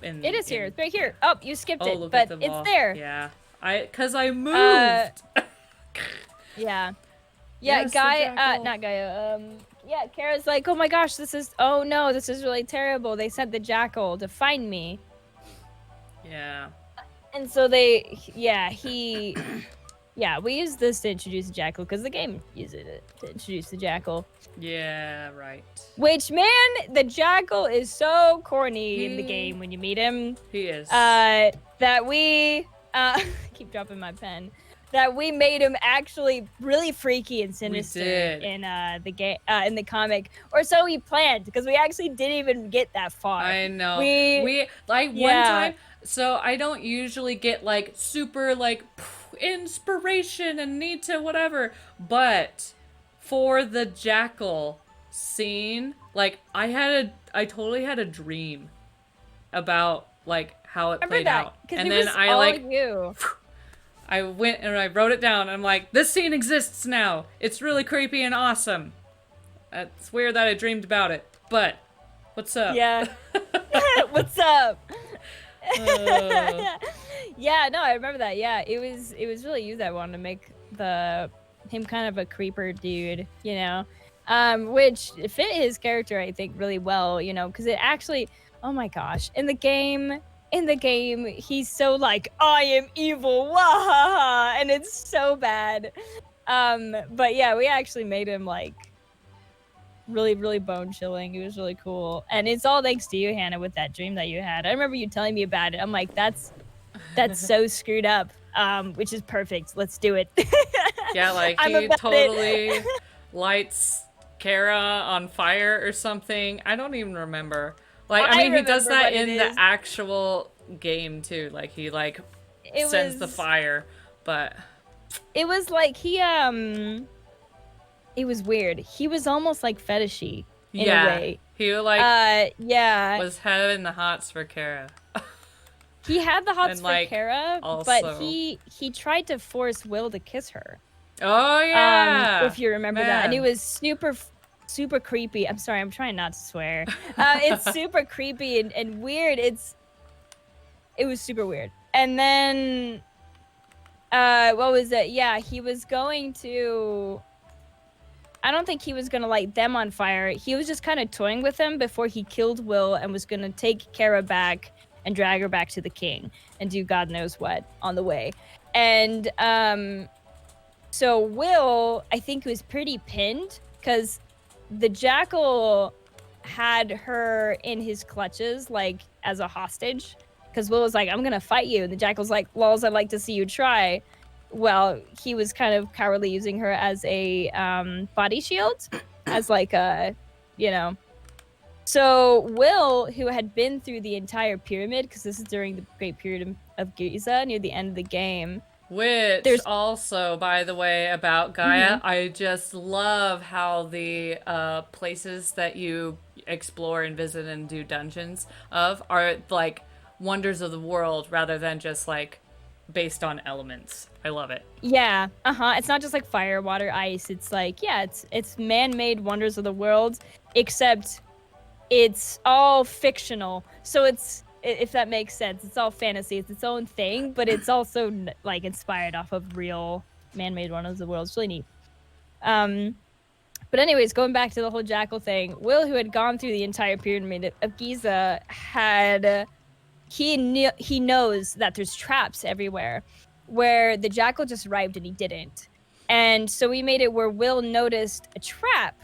It is here. It's right here. Oh, you skipped it, look but at the it's wall. there. Yeah, because I moved. Yeah. Yeah, Yes, Gaia, not Gaia, yeah, Kara's like, oh my gosh, this is really terrible. They sent the jackal to find me. Yeah. And so we use this to introduce the jackal because the game uses it to introduce the jackal. Yeah, right. Which, man, the jackal is so corny in the game when you meet him. He is. That we, keep dropping my pen. That we made him actually really freaky and sinister in the game, in the comic, or so we planned, because we actually didn't even get that far. I know. We one time. So I don't usually get like super like inspiration and need to whatever, but for the jackal scene, like I totally had a dream about like how it played out, and then I like. I went and I wrote it down, and I'm like, this scene exists now. It's really creepy and awesome. It's weird that I dreamed about it, but what's up? Yeah. What's up? Yeah, no, I remember that. Yeah, it was really you that wanted to make the him kind of a creeper dude, you know, which fit his character, I think, really well, you know, because it actually, oh my gosh, in the game, he's so like, I am evil, wah, and it's so bad. But yeah, we actually made him like really, really bone chilling. It was really cool, and it's all thanks to you, Hannah, with that dream that you had. I remember you telling me about it. I'm like, that's so screwed up. Which is perfect. Let's do it. Yeah, like I'm he about totally it. lights Kara on fire or something. I don't even remember. Like, I I mean, he does remember that what it in the is. actual game too. Like, he like It sends the was fire, but it was like it was weird. He was almost like fetishy in a yeah, way. he like Yeah. was having the hots for Kara. He had the hots And for like Kara, but also, he tried to force Will to kiss her. oh yeah, If you remember that. And it man, was super creepy. I'm sorry, I'm trying not to swear. It's super creepy and weird. It was super weird. And then what was it? Yeah, he was going to, I don't think he was gonna light them on fire. He was just kind of toying with them before he killed Will and was gonna take Kara back and drag her back to the king and do God knows what on the way. And so Will, I think, was pretty pinned because the jackal had her in his clutches, like as a hostage. Because Will was like, "I'm gonna fight you," and the jackal's like, "Lols, I'd like to see you try." Well, he was kind of cowardly, using her as a body shield, as like a, you know. So Will, who had been through the entire pyramid, because this is during the Great Period of Giza, near the end of the game. which There's also, by the way, about Gaia, I just love how the places that you explore and visit and do dungeons of are like wonders of the world rather than just like based on elements. I love it. Yeah, it's not just like fire, water, ice. It's like, yeah, it's man-made wonders of the world, except it's all fictional. So it's, if that makes sense, it's all fantasy. It's its own thing, but it's also like inspired off of real man-made wonders of the world. It's really neat. But anyways, going back to the whole jackal thing, Will, who had gone through the entire pyramid of Giza, had he knows that there's traps everywhere, where the jackal just arrived and he didn't. And so we made it where Will noticed a trap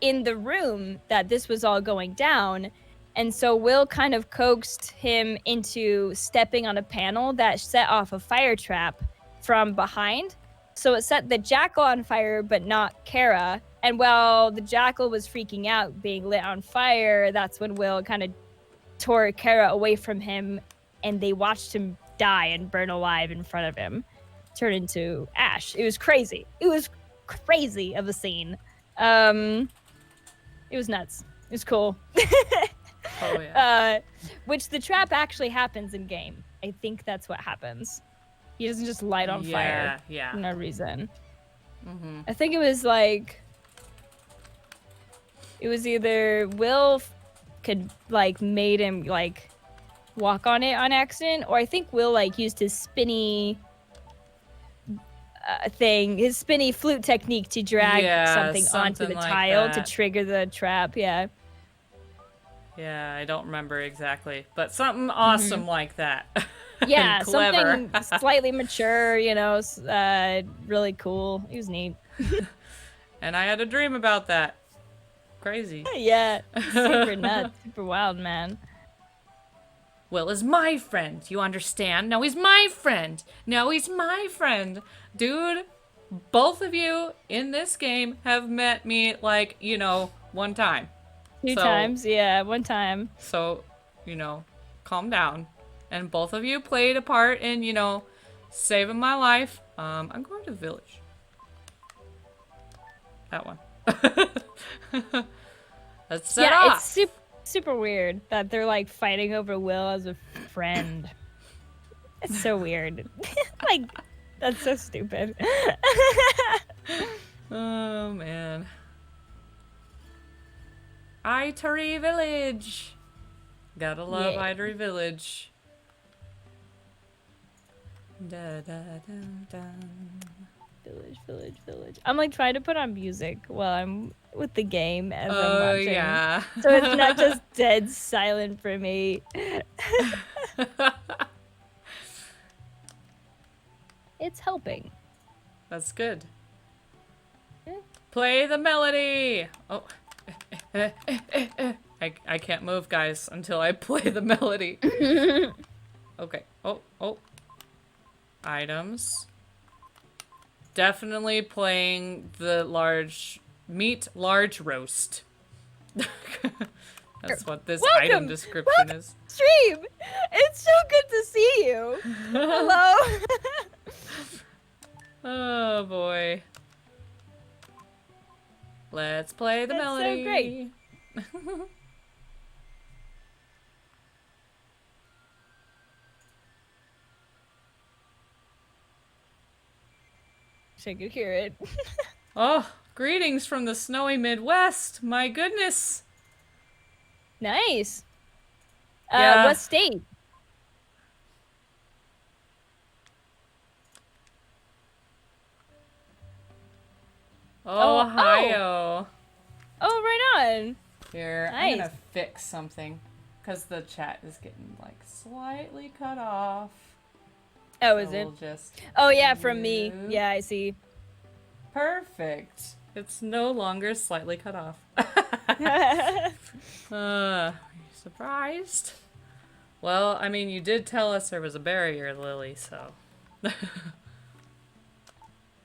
in the room that this was all going down. And so Will kind of coaxed him into stepping on a panel that set off a fire trap from behind. So it set the jackal on fire, but not Kara. And while the jackal was freaking out, being lit on fire, that's when Will kind of tore Kara away from him, and they watched him die and burn alive in front of him, turn into ash. It was crazy. It was crazy of a scene. It was nuts. It was cool. Oh yeah. Which the trap actually happens in game. I think that's what happens. He doesn't just light on fire for no reason. I think it was like, it was either Will could like made him like walk on it on accident, or I think Will like used his spinny his spinny flute technique to drag something onto the like tile that. to trigger the trap. Yeah. Yeah, I don't remember exactly, but something awesome like that. Yeah, And clever. something slightly mature, you know, really cool. It was neat. And I had a dream about that. Crazy. Yeah, super nuts, super wild, man. Will is my friend, you understand? No, he's my friend. No, he's my friend. Dude, both of you in this game have met me, like, you know, one time. Two times, yeah, one time. So, you know, calm down. And both of you played a part in, you know, saving my life. I'm going to the village. That one. Let's set off. It's super weird that they're like fighting over Will as a friend. It's so weird. Like, that's so stupid. Oh man. Itari Village. Gotta love Itari Village. Da, da, da, da. Village. village. I'm like trying to put on music while I'm with the game as I'm Oh, watching. yeah. So it's not just dead silent for me. It's helping. That's good. Yeah. Play the melody! Oh. I can't move, guys, until I play the melody. Okay. Oh. Items. Definitely playing the large roast. That's what this item description is. Stream! It's so good to see you. Hello. Oh boy. Let's play the melody. So great. I could hear it. Oh, greetings from the snowy Midwest. My goodness. Nice. Yeah. What state? Ohio. Oh, right on. Here, Nice. I'm gonna fix something. Because the chat is getting, like, slightly cut off. Oh, So is it? we'll just Oh, yeah, from me. move. Yeah, I see. Perfect. It's no longer slightly cut off. Surprised? Well, I mean, you did tell us there was a barrier, Lily, so.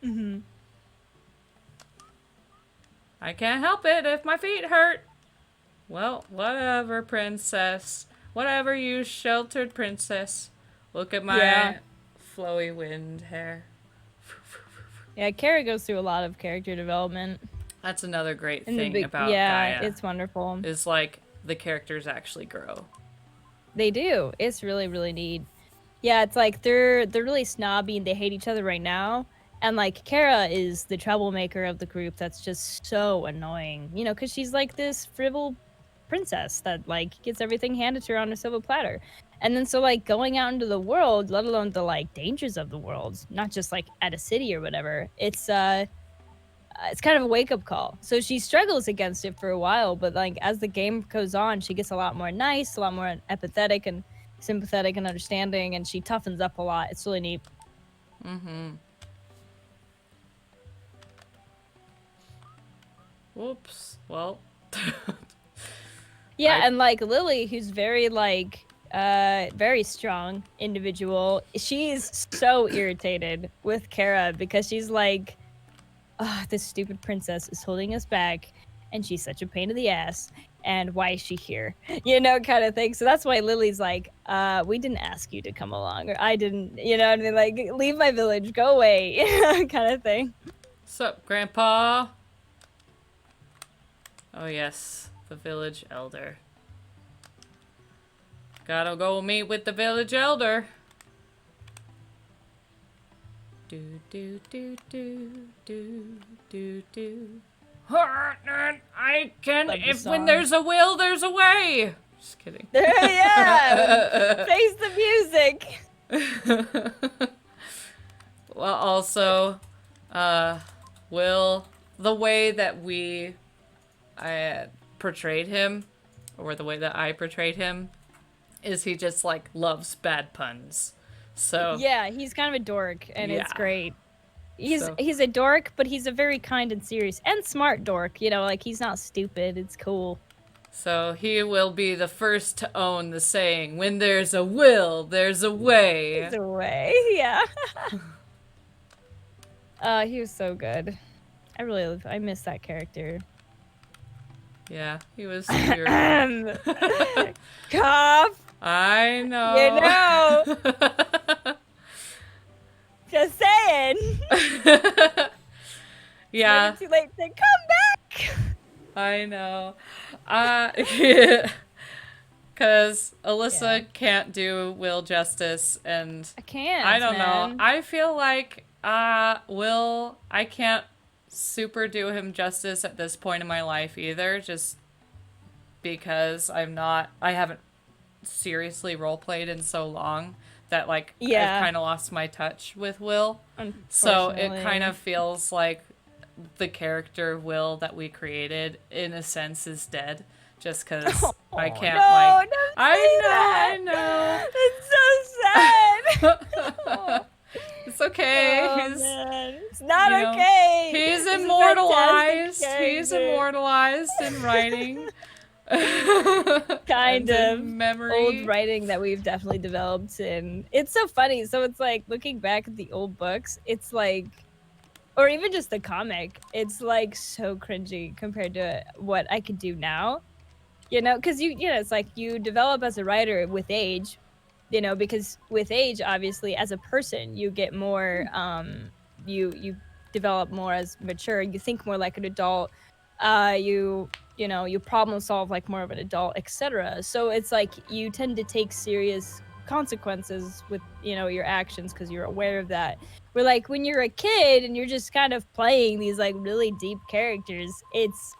Mm-hmm. I can't help it if my feet hurt. Well, whatever, princess. Whatever, you sheltered princess. Look at my flowy wind hair. Yeah, Kara goes through a lot of character development. That's another great thing about yeah, Gaia. it's wonderful. Is like the characters actually grow. They do. It's really, really neat. Yeah, it's like they're really snobby and they hate each other right now. And like Kara is the troublemaker of the group that's just so annoying. You know, because she's like this frivol princess that like gets everything handed to her on a silver platter. And then so like going out into the world, let alone the like dangers of the world, not just like at a city or whatever, it's kind of a wake-up call. So she struggles against it for a while, but like as the game goes on, she gets a lot more nice, a lot more empathetic and sympathetic and understanding, and she toughens up a lot. It's really neat. Mm-hmm. Whoops. Well. Yeah, and like Lily, who's very like very strong individual, she's so irritated with Kara because she's like, oh, this stupid princess is holding us back and she's such a pain in the ass and why is she here, you know, kind of thing. So that's why Lily's like, we didn't ask you to come along, or I didn't, you know what I mean, like leave my village, go away, kind of thing. Sup, Grandpa? Oh yes, the village elder. Gotta go meet with the village elder. Do do do do do do do. I can. If when there's a will, there's a way. Just kidding. Yeah, face the music. Well, also, Will, the way that I portrayed him, or the way that I portrayed him, is he just like loves bad puns. So yeah, he's kind of a dork, and it's great. He's So- a dork, but he's a very kind and serious and smart dork. You know, like he's not stupid. It's cool. So he will be the first to own the saying, when there's a will, there's a way. Either way, yeah. He was so good. I miss that character. Yeah, he was weird. Cough. I know. You know. Just saying. Yeah. It's too late to come back. I know. Because Alyssa can't do Will justice, and I can't. I don't know. man. I feel like Will, I can't super do him justice at this point in my life either, just because I haven't seriously roleplayed in so long that like Yeah. I've kind of lost my touch with Will. So it kind of feels like the character Will that we created in a sense is dead, just because I can't like. Don't I know. It's so sad. It's okay. Oh, He's man. It's not you know, okay. He's He's a immortalized. fantastic He's character. immortalized in writing. Kind of memory. old writing that we've definitely developed, and it's so funny. So it's like looking back at the old books, it's like, or even just the comic, it's like so cringy compared to what I could do now. You know, because it's like you develop as a writer with age, because with age, obviously, as a person, you get more, you develop more as mature. You think more like an adult. You problem solve like more of an adult, etc. So it's like you tend to take serious consequences with your actions because you're aware of that. Where like when you're a kid and you're just kind of playing these like really deep characters, it's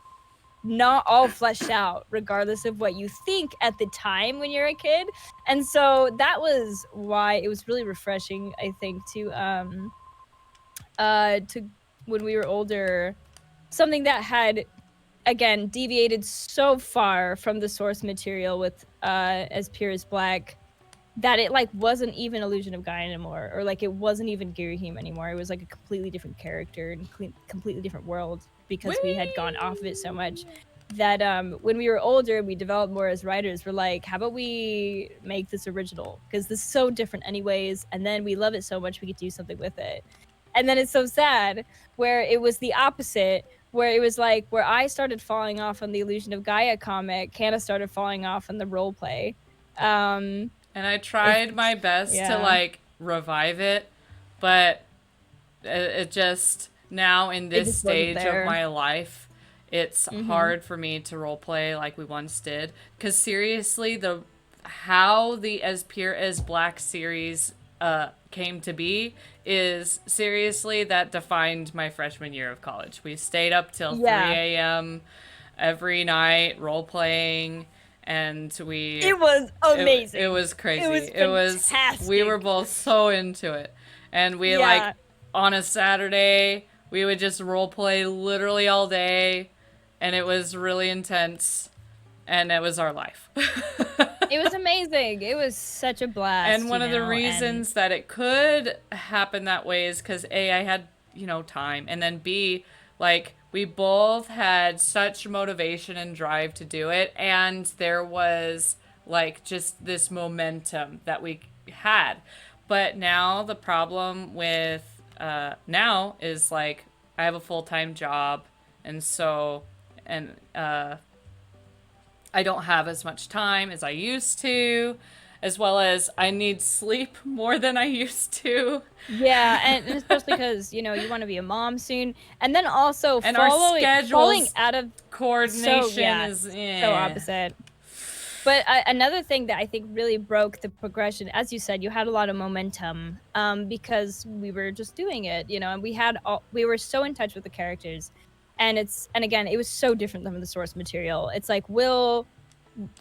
not all fleshed out regardless of what you think at the time when you're a kid. And so that was why it was really refreshing, I think, to when we were older, something that had again deviated so far from the source material with as pure as black that it like wasn't even Illusion of Gaia anymore, or like it wasn't even Girahim anymore. It was like a completely different character and completely different world because we had gone off of it so much that when we were older, we developed more as writers. We're like, how about we make this original? Because this is so different anyways, and then we love it so much we could do something with it. And then it's so sad where it was the opposite, where it was like where I started falling off on the Illusion of Gaia comic, Canna started falling off on the role play. And I tried my best to like revive it, but it just now in this stage of my life, it's hard for me to roleplay like we once did. Because seriously, how the As Pure as Black series came to be is seriously that defined my freshman year of college. We stayed up till 3 a.m. every night role playing. And it was amazing. It was crazy. It was fantastic. We were both so into it. And we like on a Saturday, we would just role play literally all day, and it was really intense, and it was our life. It was amazing. It was such a blast. And one of the reasons that it could happen that way is because A, I had, time, and then B, like, we both had such motivation and drive to do it, and there was like just this momentum that we had. But now the problem with now is like I have a full-time job, and so I don't have as much time as I used to, as well as I need sleep more than I used to. Yeah, and especially because, you want to be a mom soon. And then also and our schedules falling out of coordination is so opposite. But another thing that I think really broke the progression, as you said, you had a lot of momentum because we were just doing it, and we were so in touch with the characters. And again, it was so different than the source material. It's like Will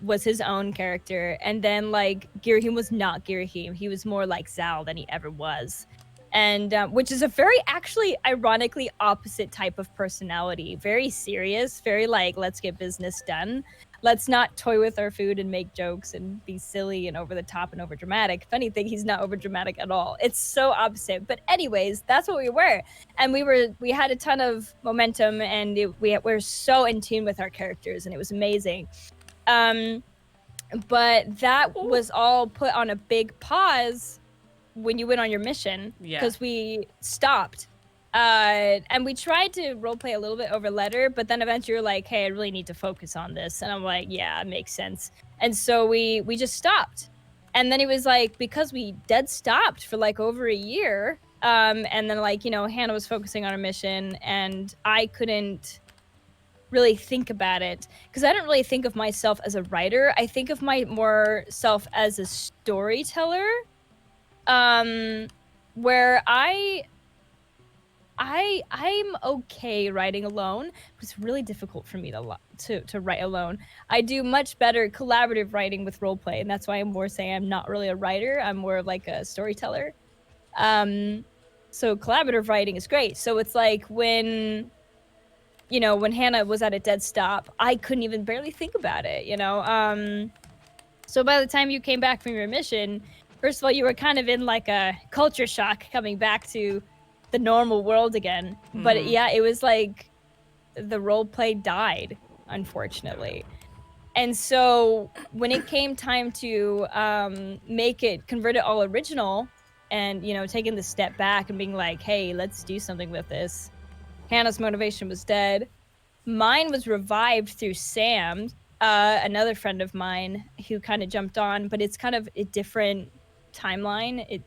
was his own character, and then like Girahim was not Girahim. He was more like Zal than he ever was, and which is a very actually ironically opposite type of personality. Very serious, very like let's get business done. Let's not toy with our food and make jokes and be silly and over the top and over dramatic. If anything, he's not over dramatic at all. It's so opposite. But anyways, that's what we were, and we had a ton of momentum, and we were so in tune with our characters, and it was amazing. But that was all put on a big pause when you went on your mission because we stopped. And we tried to roleplay a little bit over letter, but then eventually you're like, hey, I really need to focus on this. And I'm like, yeah, it makes sense. And so we just stopped. And then it was like, because we dead stopped for like over a year. And then like, Hannah was focusing on her mission, and I couldn't really think about it because I don't really think of myself as a writer. I think of my more self as a storyteller, where I I'm okay writing alone, but it's really difficult for me to write alone. I do much better collaborative writing with roleplay, and that's why I'm more saying I'm not really a writer. I'm more of like a storyteller. So collaborative writing is great. So it's like when Hannah was at a dead stop, I couldn't even barely think about it, So by the time you came back from your mission, first of all, you were kind of in like a culture shock coming back to the normal world again. But yeah, it was like the role play died, unfortunately. And so when it came time to convert it all original and, taking the step back and being like, hey, let's do something with this, Hannah's motivation was dead. Mine was revived through Sam, another friend of mine who kind of jumped on, but it's kind of a different timeline.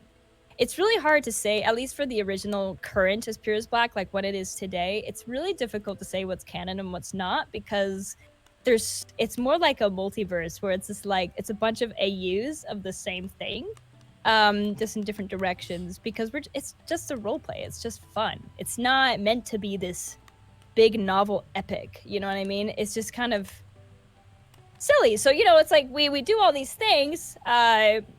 It's really hard to say, at least for the original current As Pure as Black, like what it is today. It's really difficult to say what's canon and what's not, because it's more like a multiverse where it's just like it's a bunch of AUs of the same thing, just in different directions, because it's just a role play. It's just fun. It's not meant to be this big novel epic, you know what I mean? It's just kind of silly. So, it's like we do all these things,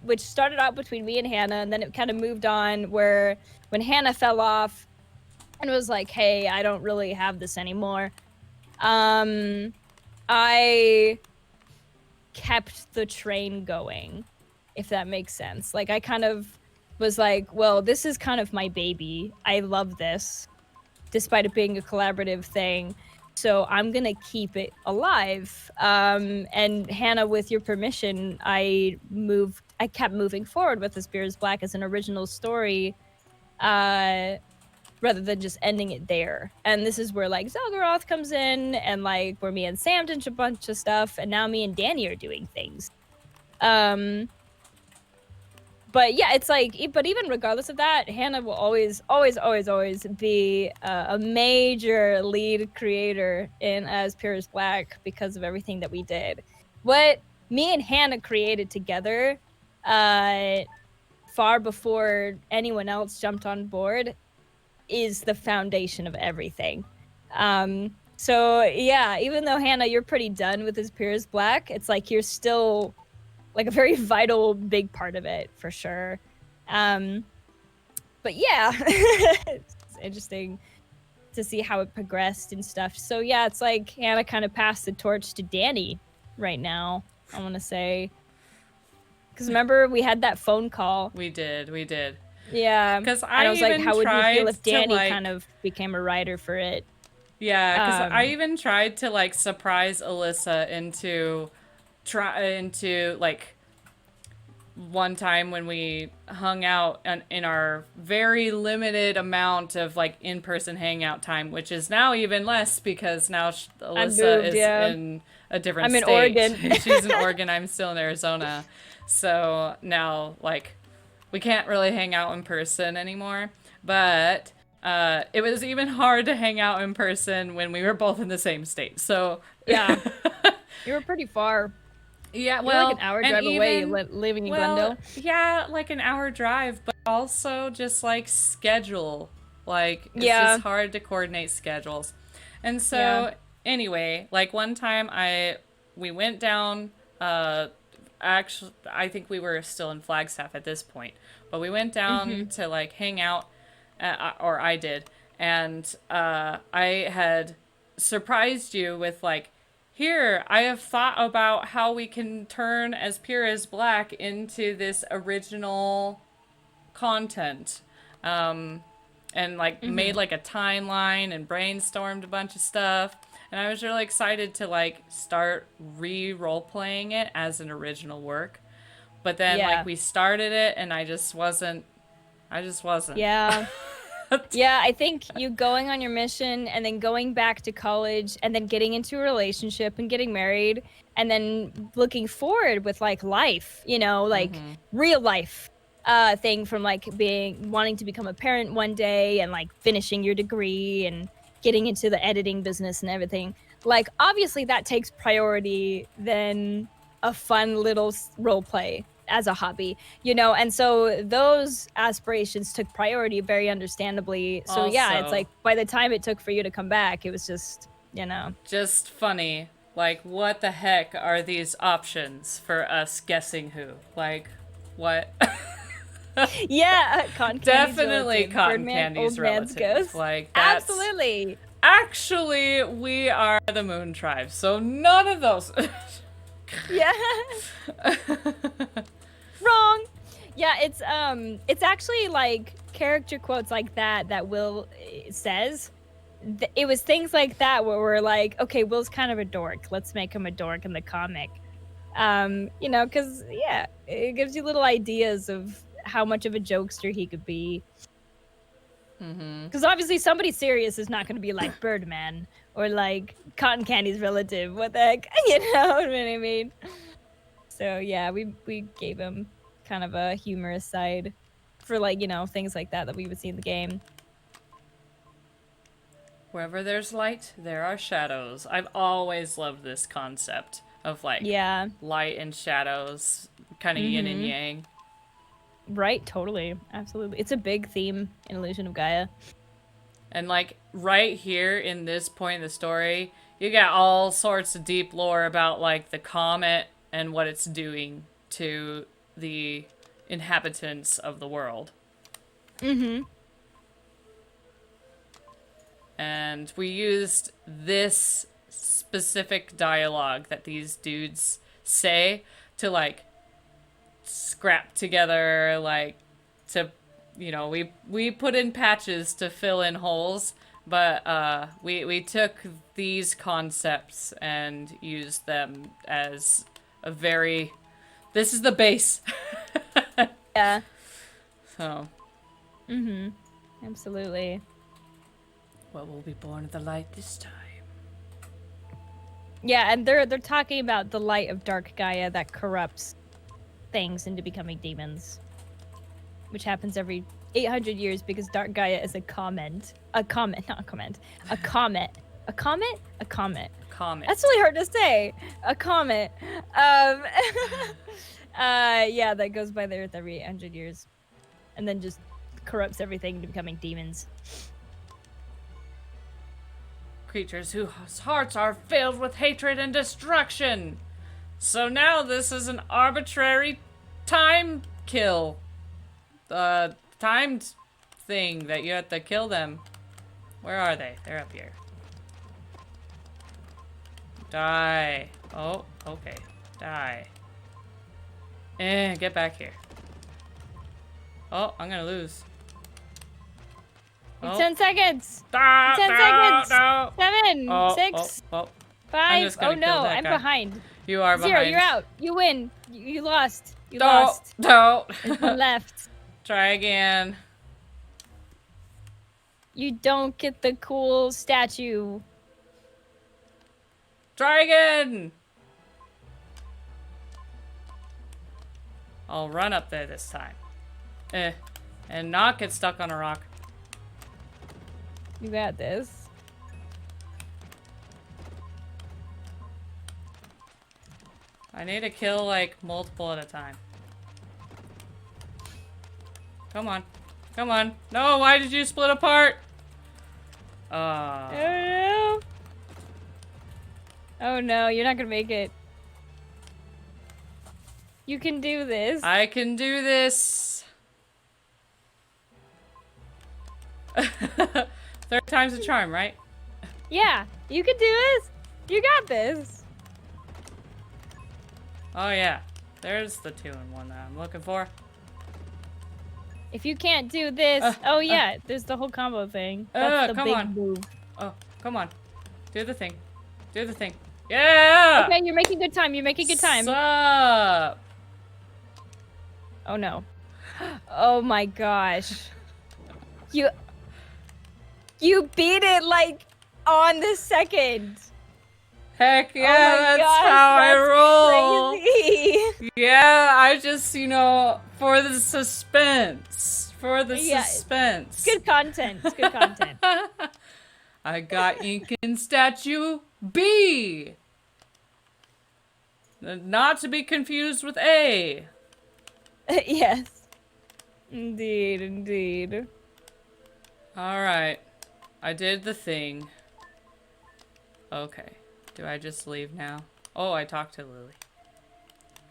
which started out between me and Hannah, and then it kind of moved on where when Hannah fell off and was like, hey, I don't really have this anymore, I kept the train going, if that makes sense. Like, I kind of was like, well, this is kind of my baby. I love this, despite it being a collaborative thing. So I'm going to keep it alive. And Hannah, with your permission, I kept moving forward with As Pure as Black as an original story, rather than just ending it there. And this is where like Zalgoroth comes in, and like where me and Sam did a bunch of stuff, and now me and Danny are doing things. But yeah, it's like, but even regardless of that, Hannah will always be a major lead creator in As Pure as Black because of everything that we did. What me and Hannah created together, far before anyone else jumped on board, is the foundation of everything. So yeah, even though Hannah, you're pretty done with As Pure as Black, it's like you're still like a very vital, big part of it, for sure. But yeah, it's interesting to see how it progressed and stuff. So yeah, it's like Hannah kind of passed the torch to Danny right now, I want to say. Because remember, we had that phone call. We did. Yeah. Because I was like, how would you feel if Danny kind of became a writer for it? Yeah, because I even tried to like surprise Alyssa into like one time when we hung out in our very limited amount of like in-person hangout time, which is now even less because now Alyssa is in a different state. I'm in Oregon. She's in Oregon. I'm still in Arizona. So now like we can't really hang out in person anymore, but it was even hard to hang out in person when we were both in the same state. So yeah, you were pretty far. Yeah, well, like an hour drive away, living in Glendale. Yeah, like an hour drive, but also just like schedule. Like it's just hard to coordinate schedules. And so anyway, like one time we went down. Actually, I think we were still in Flagstaff at this point, but we went down to like hang out, or I did, and I had surprised you with like, here, I have thought about how we can turn As Pure as Black into this original content. And like made like a timeline and brainstormed a bunch of stuff. And I was really excited to like start role playing it as an original work. But then like we started it and I just wasn't. Yeah. Yeah, I think you going on your mission and then going back to college and then getting into a relationship and getting married and then looking forward with like life, like real life thing from like wanting to become a parent one day and like finishing your degree and getting into the editing business and everything. Like obviously that takes priority than a fun little role play. as a hobby, you know, and so those aspirations took priority very understandably. So yeah, it's Also- like by the time it took for you to come back, it was just, you know. Just funny. Like, what the heck are these options for us guessing who? Like, what? Yeah, cotton candy's Definitely relative. cotton Birdman, candy's old man's relative. ghost. Like, that's... Absolutely. Actually, we are the Moon Tribe, so none of those... Yeah. Wrong. Yeah, it's actually like character quotes like that Will says. It was things like that where we're like, okay, Will's kind of a dork. Let's make him a dork in the comic. You know, because yeah, it gives you little ideas of how much of a jokester he could be. Because obviously somebody serious is not going to be like Birdman or like Cotton Candy's relative. What the heck? You know what I mean? So yeah, we gave him kind of a humorous side for like, you know, things like that we would see in the game. Wherever there's light, there are shadows. I've always loved this concept of like Yeah. light and shadows, kind of yin and yang. Right, totally. Absolutely. It's a big theme in Illusion of Gaia. And like right here in this point in the story, you got all sorts of deep lore about like the comet and what it's doing to the inhabitants of the world. And we used this specific dialogue that these dudes say to like scrap together, like to, you know, we put in patches to fill in holes, but we took these concepts and used them as a very, this is the base. Yeah. So. Absolutely. What will be born of the light this time? Yeah, and they're talking about the light of dark Gaia that corrupts things into becoming demons, which happens every 800 years because dark Gaia is a comet. Comet. Comet. That's really hard to say. A comet. Yeah, that goes by the Earth every 800 years, and then just corrupts everything into becoming demons. Creatures whose hearts are filled with hatred and destruction. So now this is an arbitrary time kill. Timed thing that you have to kill them. Where are they? They're up here. Die. Oh, okay. Die. Get back here. Oh, I'm gonna lose. Oh. 10 seconds. 10 No, seconds. no. 7, Oh, 6, oh, oh. 5. just Oh gonna kill no, that I'm guy. behind. You are 0, behind. you're out. You win. You lost. You lost. No. There's one left. Try again. You don't get the cool statue. Try again. I'll run up there this time. And not get stuck on a rock. You got this. I need to kill, like, multiple at a time. Come on. Come on. No, why did you split apart? Oh no. Oh no, you're not gonna make it. You can do this. I can do this. Third time's a charm, right? Yeah, you can do this. You got this. Oh, yeah. There's the 2-in-1 that I'm looking for. If you can't do this, oh yeah, there's the whole combo thing. That's the come big on. move. Oh, come on. Do the thing. Do the thing. Yeah! Okay, you're making good time. You're making good time. Sup? Oh no. Oh my gosh. You beat it like on the second. Heck yeah, Oh my that's gosh, how I roll. Crazy. Yeah, I just, you know, for the suspense. For the Yeah, suspense. It's good content. It's good content. I got ink in statue B. Not to be confused with A. Yes. Indeed, indeed. Alright. I did the thing. Okay. Do I just leave now? Oh, I talked to Lily.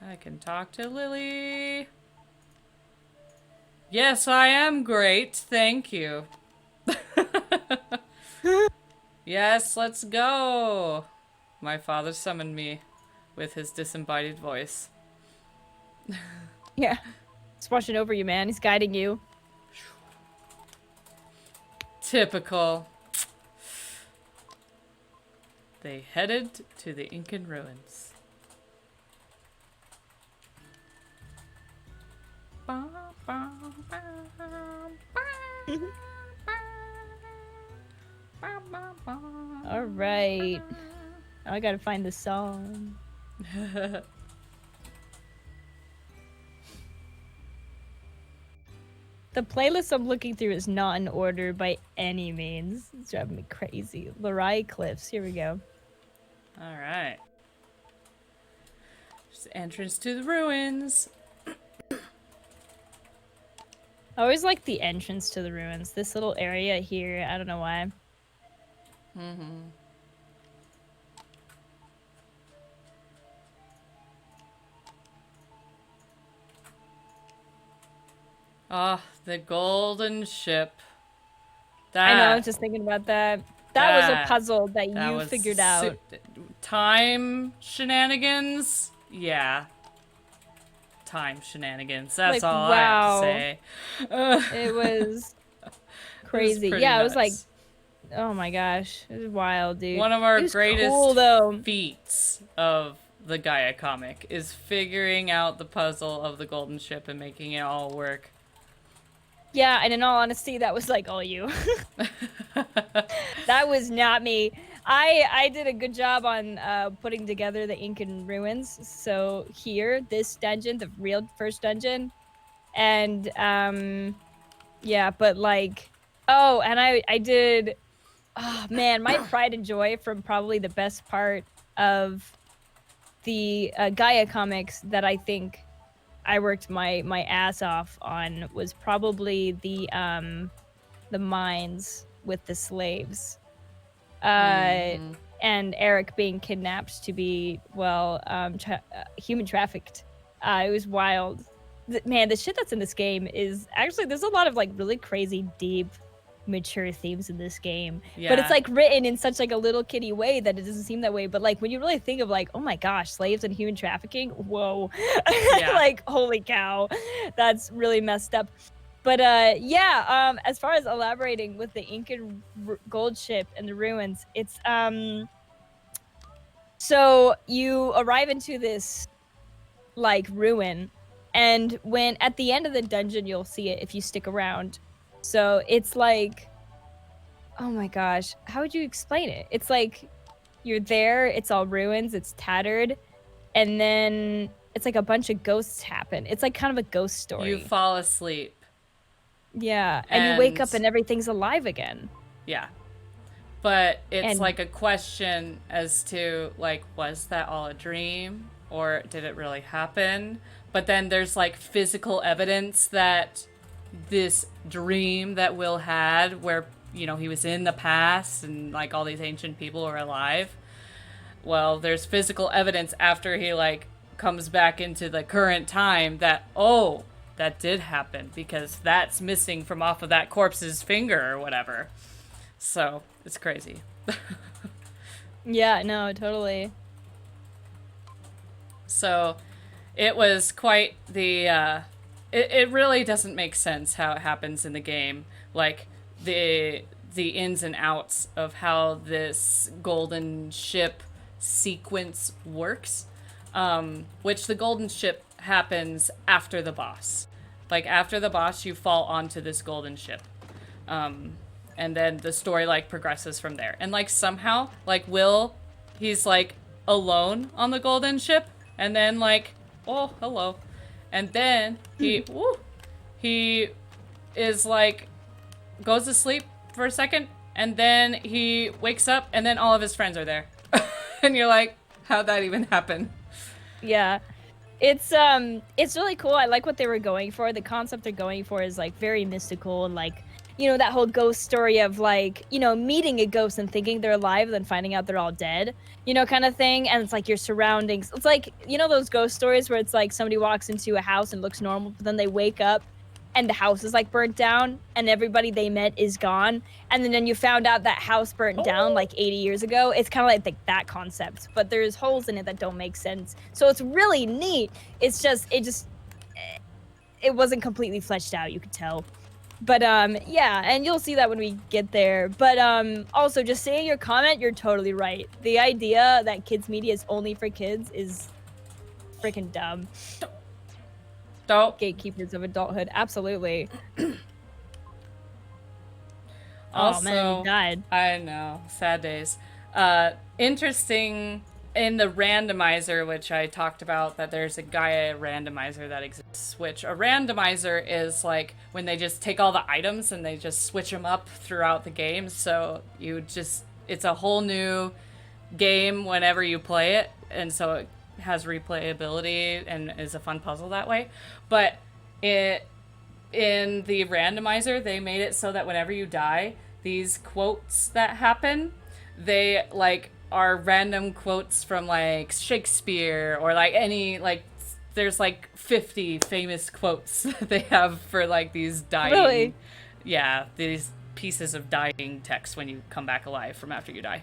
I can talk to Lily. Yes, I am great. Thank you. Yes, let's go. My father summoned me with his disembodied voice. Yeah. He's watching over you, man. He's guiding you. Typical. They headed to the Incan ruins. All right. Now I gotta find the song. The playlist I'm looking through is not in order by any means. It's driving me crazy. Lurai Cliffs. Here we go. All right. Just entrance to the ruins. I always like the entrance to the ruins. This little area here. I don't know why. Mm-hmm. Oh, the golden ship. I know, I was just thinking about that. That was a puzzle that you figured out. Time shenanigans? Yeah. Time shenanigans. That's like, all wow. I have to say. It was crazy. It was yeah, nuts. it was like, oh my gosh. It was wild, dude. One of our greatest cool, feats of the Gaia comic is figuring out the puzzle of the golden ship and making it all work. Yeah, and in all honesty, that was like all you. That was not me. I did a good job on putting together the Incan ruins. So here, this dungeon, the real first dungeon, and yeah, but like, oh, and I did, oh man, my pride and joy from probably the best part of the Gaia comics that I think I worked my ass off on was probably the mines with the slaves, and Eric being kidnapped to be human trafficked. It was wild. Man, the shit that's in this game is actually, there's a lot of like really crazy, deep, mature themes in this game. Yeah. But it's like written in such like a little kiddie way that it doesn't seem that way. But like when you really think of like, oh my gosh, slaves and human trafficking, whoa. Yeah. Like, holy cow, that's really messed up. But as far as elaborating with the Incan gold ship and the ruins, it's so you arrive into this like ruin, and when at the end of the dungeon you'll see it if you stick around. So it's like, oh my gosh, how would you explain it? It's like you're there, it's all ruins, it's tattered, and then it's like a bunch of ghosts happen. It's like kind of a ghost story. You fall asleep. Yeah, and you wake up and everything's alive again. Yeah. But it's like a question as to, like, was that all a dream? Or did it really happen? But then there's, like, physical evidence that this dream that Will had, where, you know, he was in the past and, like, all these ancient people are alive. Well, there's physical evidence after he, like, comes back into the current time that, oh, that did happen, because that's missing from off of that corpse's finger or whatever. So, it's crazy. Yeah, no, totally. So, it was quite the, it really doesn't make sense how it happens in the game. Like, the ins and outs of how this golden ship sequence works. Which the golden ship happens after the boss. Like, after the boss, you fall onto this golden ship. And then the story, like, progresses from there. And, like, somehow, like, Will, he's, like, alone on the golden ship. And then, like, oh, hello. And then he is, like, goes to sleep for a second. And then he wakes up, and then all of his friends are there. And you're like, how'd that even happen? Yeah. It's really cool. I like what they were going for. The concept they're going for is like very mystical and like, you know, that whole ghost story of like, you know, meeting a ghost and thinking they're alive and then finding out they're all dead, you know, kind of thing. And it's like your surroundings. It's like, you know, those ghost stories where it's like somebody walks into a house and looks normal, but then they wake up and the house is like burnt down and everybody they met is gone. And then you found out that house burnt down like 80 years ago. It's kind of like that concept, but there's holes in it that don't make sense. So it's really neat. It's just, it wasn't completely fleshed out, you could tell. But yeah, and you'll see that when we get there. But also just saying your comment, you're totally right. The idea that kids media is only for kids is freaking dumb. Dope. Gatekeepers of adulthood, absolutely. Also, oh man, he died. I know, sad days. Interesting in the randomizer, which I talked about, that there's a Gaia randomizer that exists, which a randomizer is like when they just take all the items and they just switch them up throughout the game. So it's a whole new game whenever you play it, and so it has replayability and is a fun puzzle that way. But in the randomizer, they made it so that whenever you die, these quotes that happen, they like are random quotes from like Shakespeare or like any like there's like 50 famous quotes they have for like these dying Really? Yeah, these pieces of dying text when you come back alive from after you die.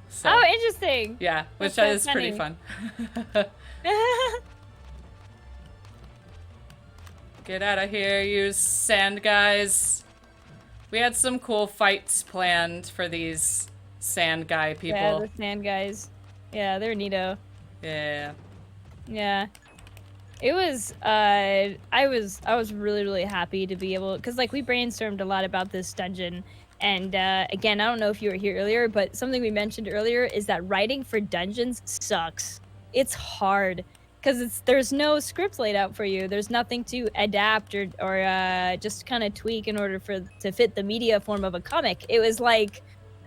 So, Oh, interesting. yeah, which so is pretty fun. Get out of here, you sand guys. We had some cool fights planned for these sand guy people. Yeah, the sand guys. Yeah, they're neato. Yeah. Yeah. It was I was really, really happy to be able, because like we brainstormed a lot about this dungeon. And again, I don't know if you were here earlier, but something we mentioned earlier is that writing for dungeons sucks. It's hard because there's no script laid out for you. There's nothing to adapt or just kind of tweak in order to fit the media form of a comic. It was like,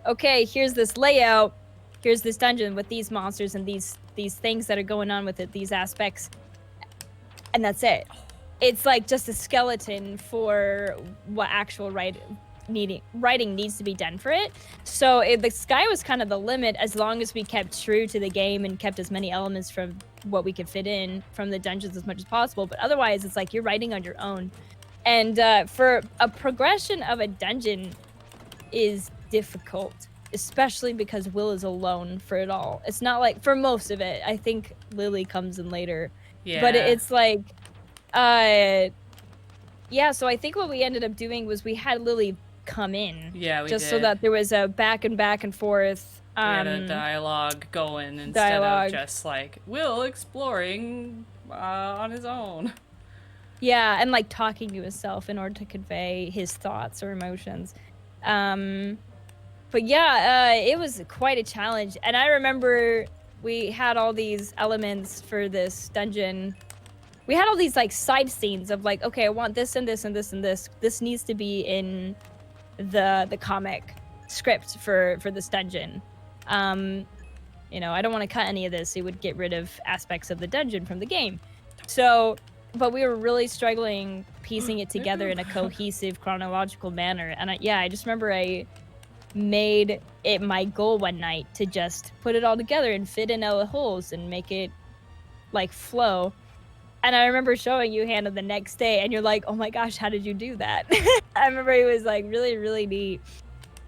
okay, here's this layout, here's this dungeon with these monsters and these things that are going on with it, these aspects, and that's it. It's like just a skeleton for what actual writing needs to be done for it. So the sky was kind of the limit as long as we kept true to the game and kept as many elements from what we could fit in from the dungeons as much as possible. But otherwise, it's like you're writing on your own. And for a progression of a dungeon is difficult, especially because Will is alone for it all. It's not like for most of it. I think Lily comes in later. Yeah. But it's like, yeah, so I think what we ended up doing was we had Lily come in. Yeah, we just did. so that there was a back and forth. We had a dialogue going instead of just like Will exploring on his own. Yeah, and like talking to himself in order to convey his thoughts or emotions. But yeah, it was quite a challenge. And I remember we had all these elements for this dungeon. We had all these like side scenes of like, okay, I want this and this and this and this. This needs to be in the comic script for this dungeon. You know, I don't want to cut any of this. It would get rid of aspects of the dungeon from the game. So, but we were really struggling piecing it together in a cohesive chronological manner. And I just remember I made it my goal one night to just put it all together and fit in all the holes and make it like flow. And I remember showing you, Hannah, the next day, and you're like, oh my gosh, how did you do that? I remember it was like really, really neat.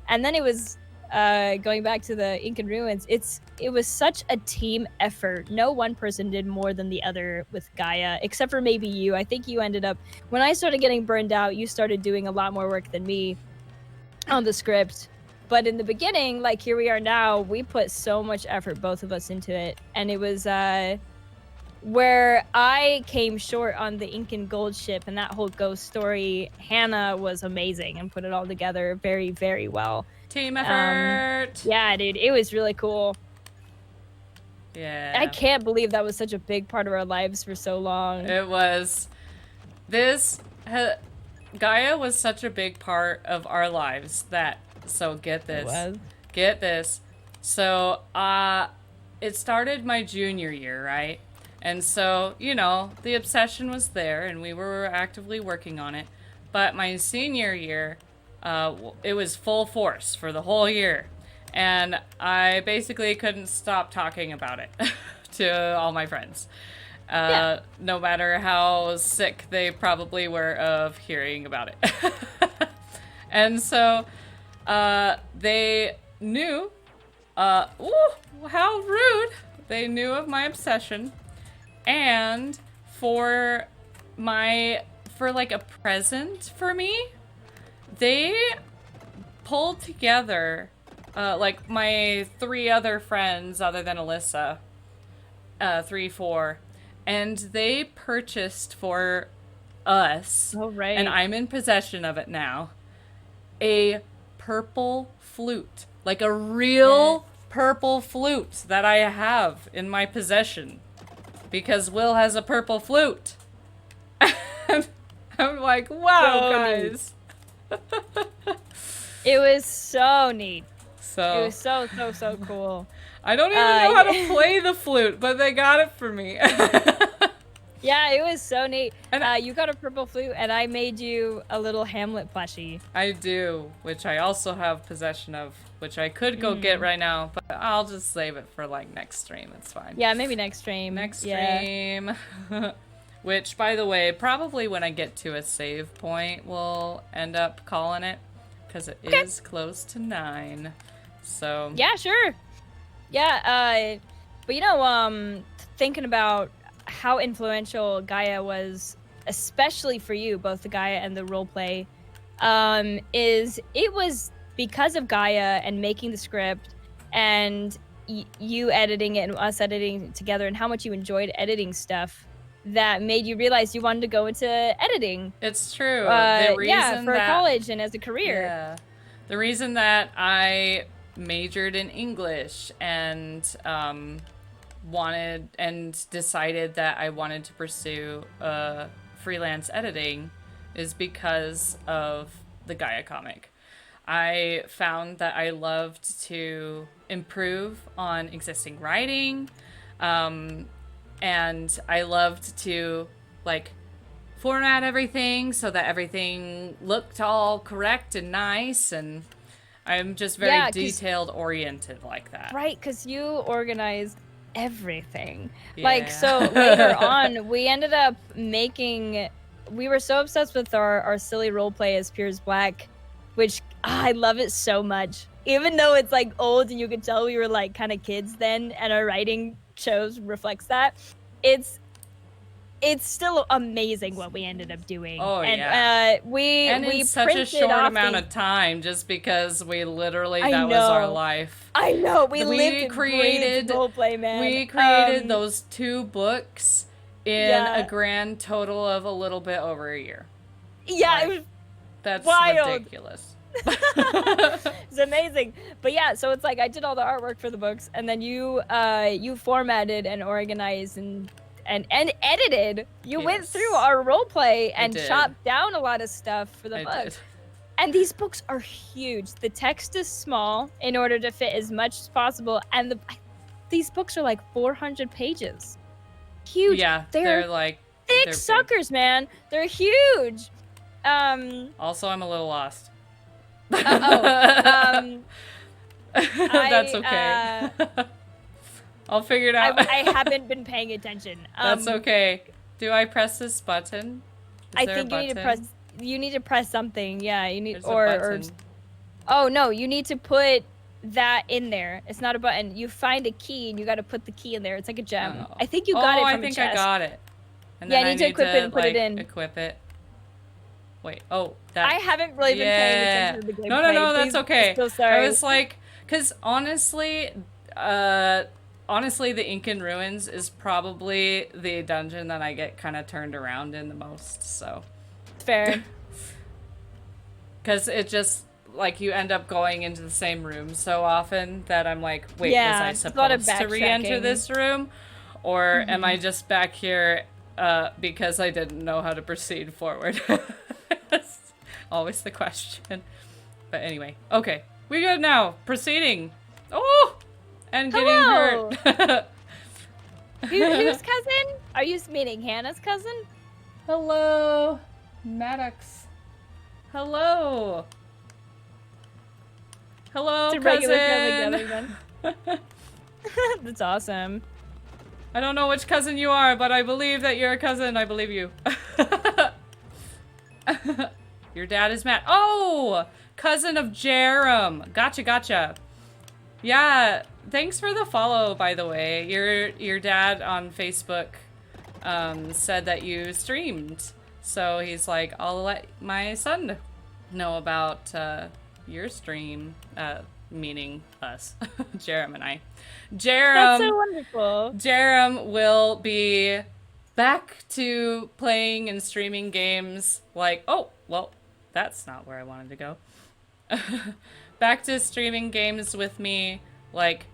And then it was going back to the Incan Ruins, it was such a team effort. No one person did more than the other with Gaia, except for maybe you. I think you ended up, when I started getting burned out, you started doing a lot more work than me on the script. But in the beginning, like here we are now, we put so much effort, both of us, into it. And it was where I came short on the Incan Gold ship and that whole ghost story. Hannah was amazing and put it all together very, very well. Team effort! Yeah, dude, it was really cool. Yeah. I can't believe that was such a big part of our lives for so long. It was. Gaia was such a big part of our lives that, so get this. It was. Get this. So, it started my junior year, right? And so, you know, the obsession was there and we were actively working on it. But my senior year, it was full force for the whole year. And I basically couldn't stop talking about it to all my friends. No matter how sick they probably were of hearing about it. And so they knew, ooh, how rude, they knew of my obsession. And for like a present for me, they pulled together like my 3 other friends other than Alyssa, 4, and they purchased for us, Oh, right. and I'm in possession of it now, a purple flute, like a real purple flute that I have in my possession. Because Will has a purple flute. And I'm like, wow, So guys. It was so neat. So It was so cool. I don't even know how to play the flute, but they got it for me. Yeah, it was so neat. And you got a purple flute, and I made you a little Hamlet plushie. I do, which I also have possession of, which I could go get right now, but I'll just save it for like next stream. It's fine. Yeah, maybe next stream. Next stream. Which, by the way, probably when I get to a save point, we'll end up calling it, because it is close to 9. So Yeah, sure. Yeah, but you know, thinking about how influential Gaia was, especially for you, both the Gaia and the roleplay, is it was because of Gaia and making the script and you editing it and us editing it together and how much you enjoyed editing stuff that made you realize you wanted to go into editing. It's true. The reason yeah, for that, college and as a career. Yeah. The reason that I majored in English and wanted and decided that I wanted to pursue freelance editing is because of the Gaia comic. I found that I loved to improve on existing writing, and I loved to like format everything so that everything looked all correct and nice, and I'm just very detailed oriented like that. Right, because you organized everything. Yeah. Like, so later on, we ended up making, we were so obsessed with our silly roleplay as Piers Black, which I love it so much. Even though it's like old and you could tell we were like kind of kids then, and our writing reflects that. It's still amazing what we ended up doing. Oh, and, yeah. We in such a short amount of time, just because we literally, that was our life. I know. We lived created roleplay, man. We created those 2 books in a grand total of a little bit over a year. Yeah, it was That's wild. ridiculous. It's amazing. But yeah, so it's like I did all the artwork for the books, and then you formatted and organized and edited. You went through our roleplay and chopped down a lot of stuff for the book. And these books are huge. The text is small in order to fit as much as possible, and these books are like 400 pages. Huge. Yeah, they're like thick suckers, man. They're huge. Also, I'm a little lost. That's okay. I'll figure it out. I haven't been paying attention. That's okay. Do I press this button? I think you need to press something. Yeah, you need or oh no, you need to put that in there. It's not a button. You find a key and you got to put the key in there. It's like a gem. Oh. I think you got it from I think a chest. I got it. And yeah, then I need to equip it and put it in. Equip it. Wait. Oh, that. I haven't really been paying attention to the gameplay. No, that's okay. I'm so sorry. I was like, because honestly, the Incan Ruins is probably the dungeon that I get kind of turned around in the most. So. Fair. Because it just, like, you end up going into the same room so often that I'm like, wait, was I supposed to re-enter this room? Or am I just back here because I didn't know how to proceed forward? That's always the question. But anyway, okay. We good now. Proceeding. Oh! And getting hurt. Whose cousin? Are you meaning Hannah's cousin? Hello, Maddox. Hello. Hello, It's a cousin. regular family gathering then. That's awesome. I don't know which cousin you are, but I believe that you're a cousin. I believe you. Your dad is Matt. Oh, cousin of Jarom. Gotcha. Yeah, thanks for the follow, by the way. Your dad on Facebook said that you streamed. So he's like, I'll let my son know about your stream, meaning us, Jarom and I. That's so wonderful. Jarom will be back to playing and streaming games like, oh, well, that's not where I wanted to go. Back to streaming games with me, like,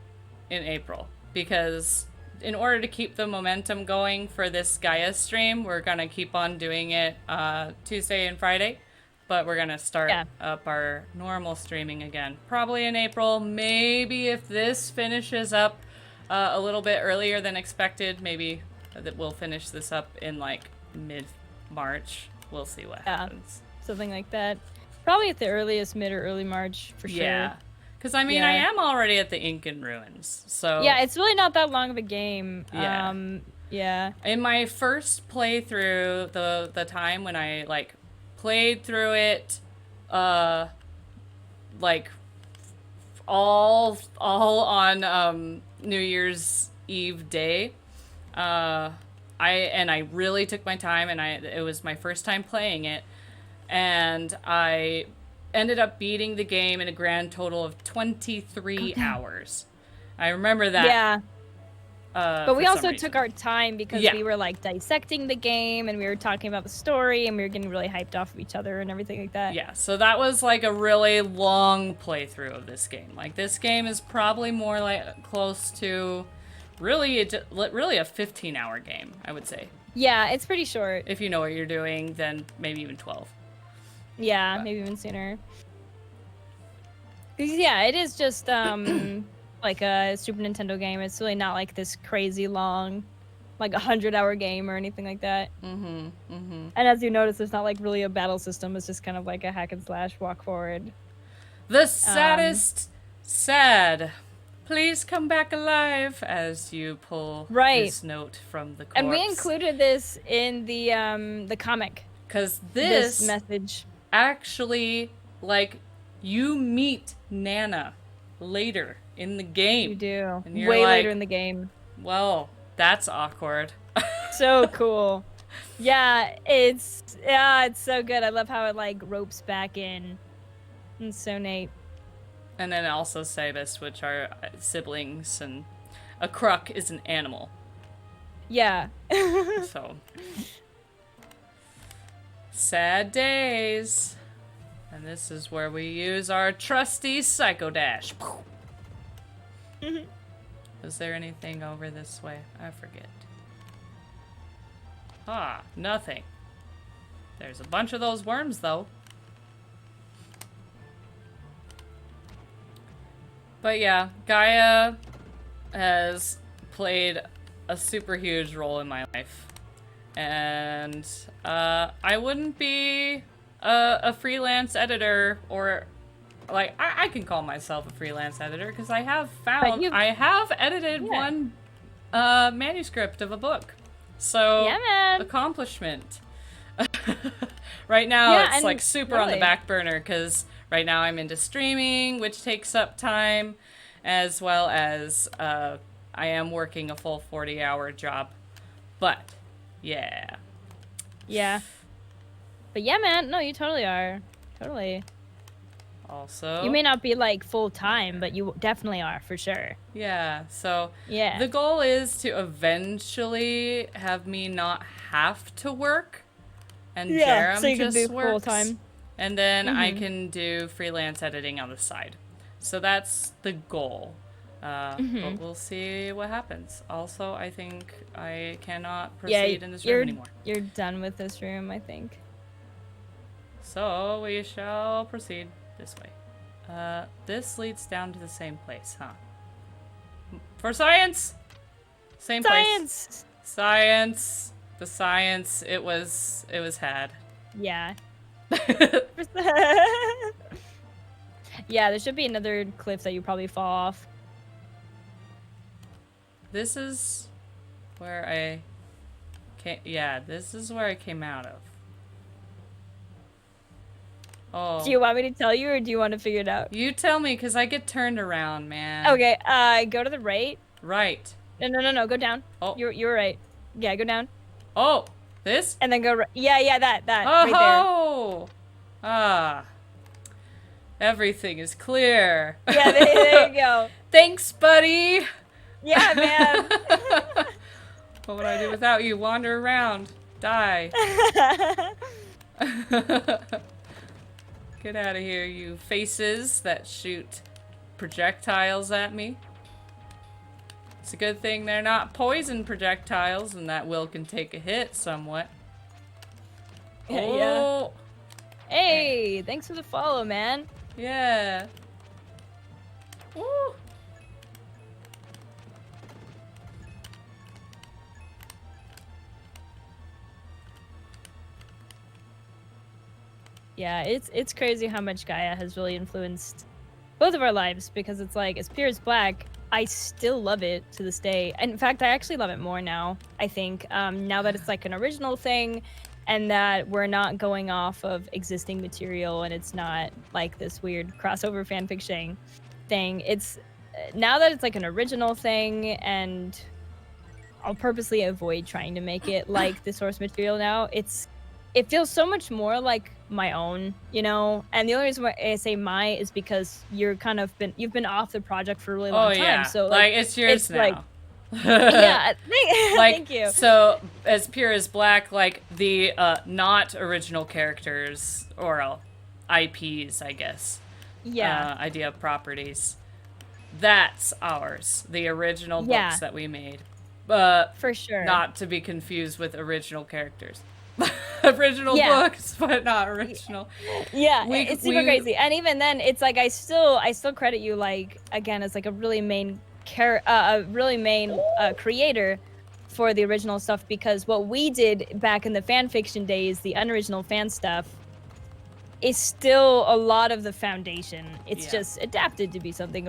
in April. Because in order to keep the momentum going for this Gaia stream, we're going to keep on doing it Tuesday and Friday. But we're going to start up our normal streaming again. Probably in April. Maybe if this finishes up a little bit earlier than expected, maybe that we'll finish this up in, like, mid-March. We'll see what happens. Something like that. Probably at the earliest, mid or early March, for sure. Yeah. Because, I mean, I am already at the Incan Ruins, so... Yeah, it's really not that long of a game. Yeah. Yeah. In my first playthrough, the time when I, like, played through it, like, all on, New Year's Eve day, I really took my time, and it was my first time playing it, and I ended up beating the game in a grand total of 23 hours. I remember that. Yeah. But we also took our time because we were, like, dissecting the game, and we were talking about the story, and we were getting really hyped off of each other and everything like that. Yeah, so that was, like, a really long playthrough of this game. Like, this game is probably more, like, close to really a 15-hour game, I would say. Yeah, it's pretty short. If you know what you're doing, then maybe even 12. Yeah, maybe even sooner. 'Cause, yeah, it is just, like a Super Nintendo game. It's really not like this crazy long, like 100-hour game or anything like that. And as you notice, there's not like really a battle system. It's just kind of like a hack and slash walk forward. The saddest sad. Please come back alive as you pull this note from the corpse. And we included this in the comic. Because this message actually, like, you meet Nana later in the game. You do. And you're way like, later in the game. Well, that's awkward. So cool. Yeah, it's so good. I love how it, like, ropes back in. It's so neat. And then also Sabus, which are siblings, and a Kruk is an animal. Yeah. So. Sad days. And this is where we use our trusty Psycho Dash. Is there anything over this way? I forget. Ah, nothing. There's a bunch of those worms, though. But yeah, Gaia has played a super huge role in my life. And I wouldn't be a freelance editor, or like I can call myself a freelance editor because I have edited one manuscript of a book. So accomplishment. Right now it's like super on the back burner because right now I'm into streaming, which takes up time, as well as I am working a full 40-hour job. But yeah. But yeah, man, no, you totally are. Totally. Also, you may not be like full time, but you definitely are for sure. Yeah. So the goal is to eventually have me not have to work, and Jarom so you just can do works, full time, and then I can do freelance editing on the side. So that's the goal. But we'll see what happens. Also, I think I cannot proceed in this room anymore. You're done with this room, I think. So we shall proceed this way. This leads down to the same place, huh? For science! Same Science! place. Science. The science. It was had. Yeah. Yeah, there should be another cliff that you probably fall off. This is where I came. Yeah, this is where I came out of. Oh. Do you want me to tell you, or do you want to figure it out? You tell me, because I get turned around, man. Okay, go to the right. Right. No, go down. Oh. You're right. Yeah, go down. Oh, this? And then go right. Yeah, that, Oh! right there. Ah. Everything is clear. Yeah, there you go. Thanks, buddy. Yeah, man. What would I do without you? Wander around. Die. Get out of here, you faces that shoot projectiles at me. It's a good thing they're not poison projectiles and that Will can take a hit somewhat. Oh. Hey, thanks for the follow, man. Yeah. Ooh. Yeah, it's crazy how much Gaia has really influenced both of our lives, because it's like, as pure as black, I still love it to this day. And in fact, I actually love it more now, I think, now that it's like an original thing, and that we're not going off of existing material, and it's not like this weird crossover fanfiction thing. It's now that it's like an original thing, and I'll purposely avoid trying to make it like the source material now. It feels so much more like my own, you know? And the only reason why I say my is because you've been off the project for a really long time. Yeah. So like it's yours now. Like, yeah, thank you. So, as pure as black, like the not original characters or IPs, I guess. Yeah. Idea of properties. That's ours. The original books that we made. For sure. Not to be confused with original characters. Original books, but not original. Yeah, it's super crazy. And even then, it's like I still credit you, like, again, as like a really main creator for the original stuff, because what we did back in the fan fiction days, the unoriginal fan stuff, is still a lot of the foundation. It's just adapted to be something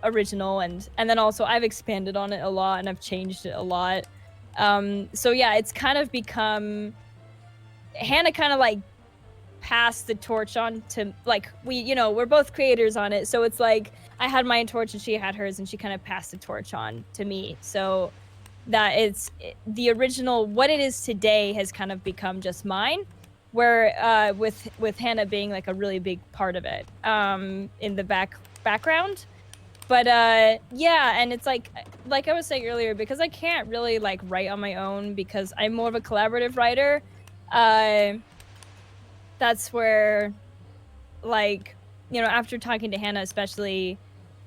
original, and then also I've expanded on it a lot, and I've changed it a lot. So yeah, it's kind of become, Hannah kind of like passed the torch on to, like, we're both creators on it, so it's like I had my torch and she had hers, and she kind of passed the torch on to me, so that it's the original, what it is today has kind of become just mine, where with Hannah being like a really big part of it in the background. But yeah, and it's like I was saying earlier, because I can't really like write on my own, because I'm more of a collaborative writer, that's where, like, after talking to Hannah, especially,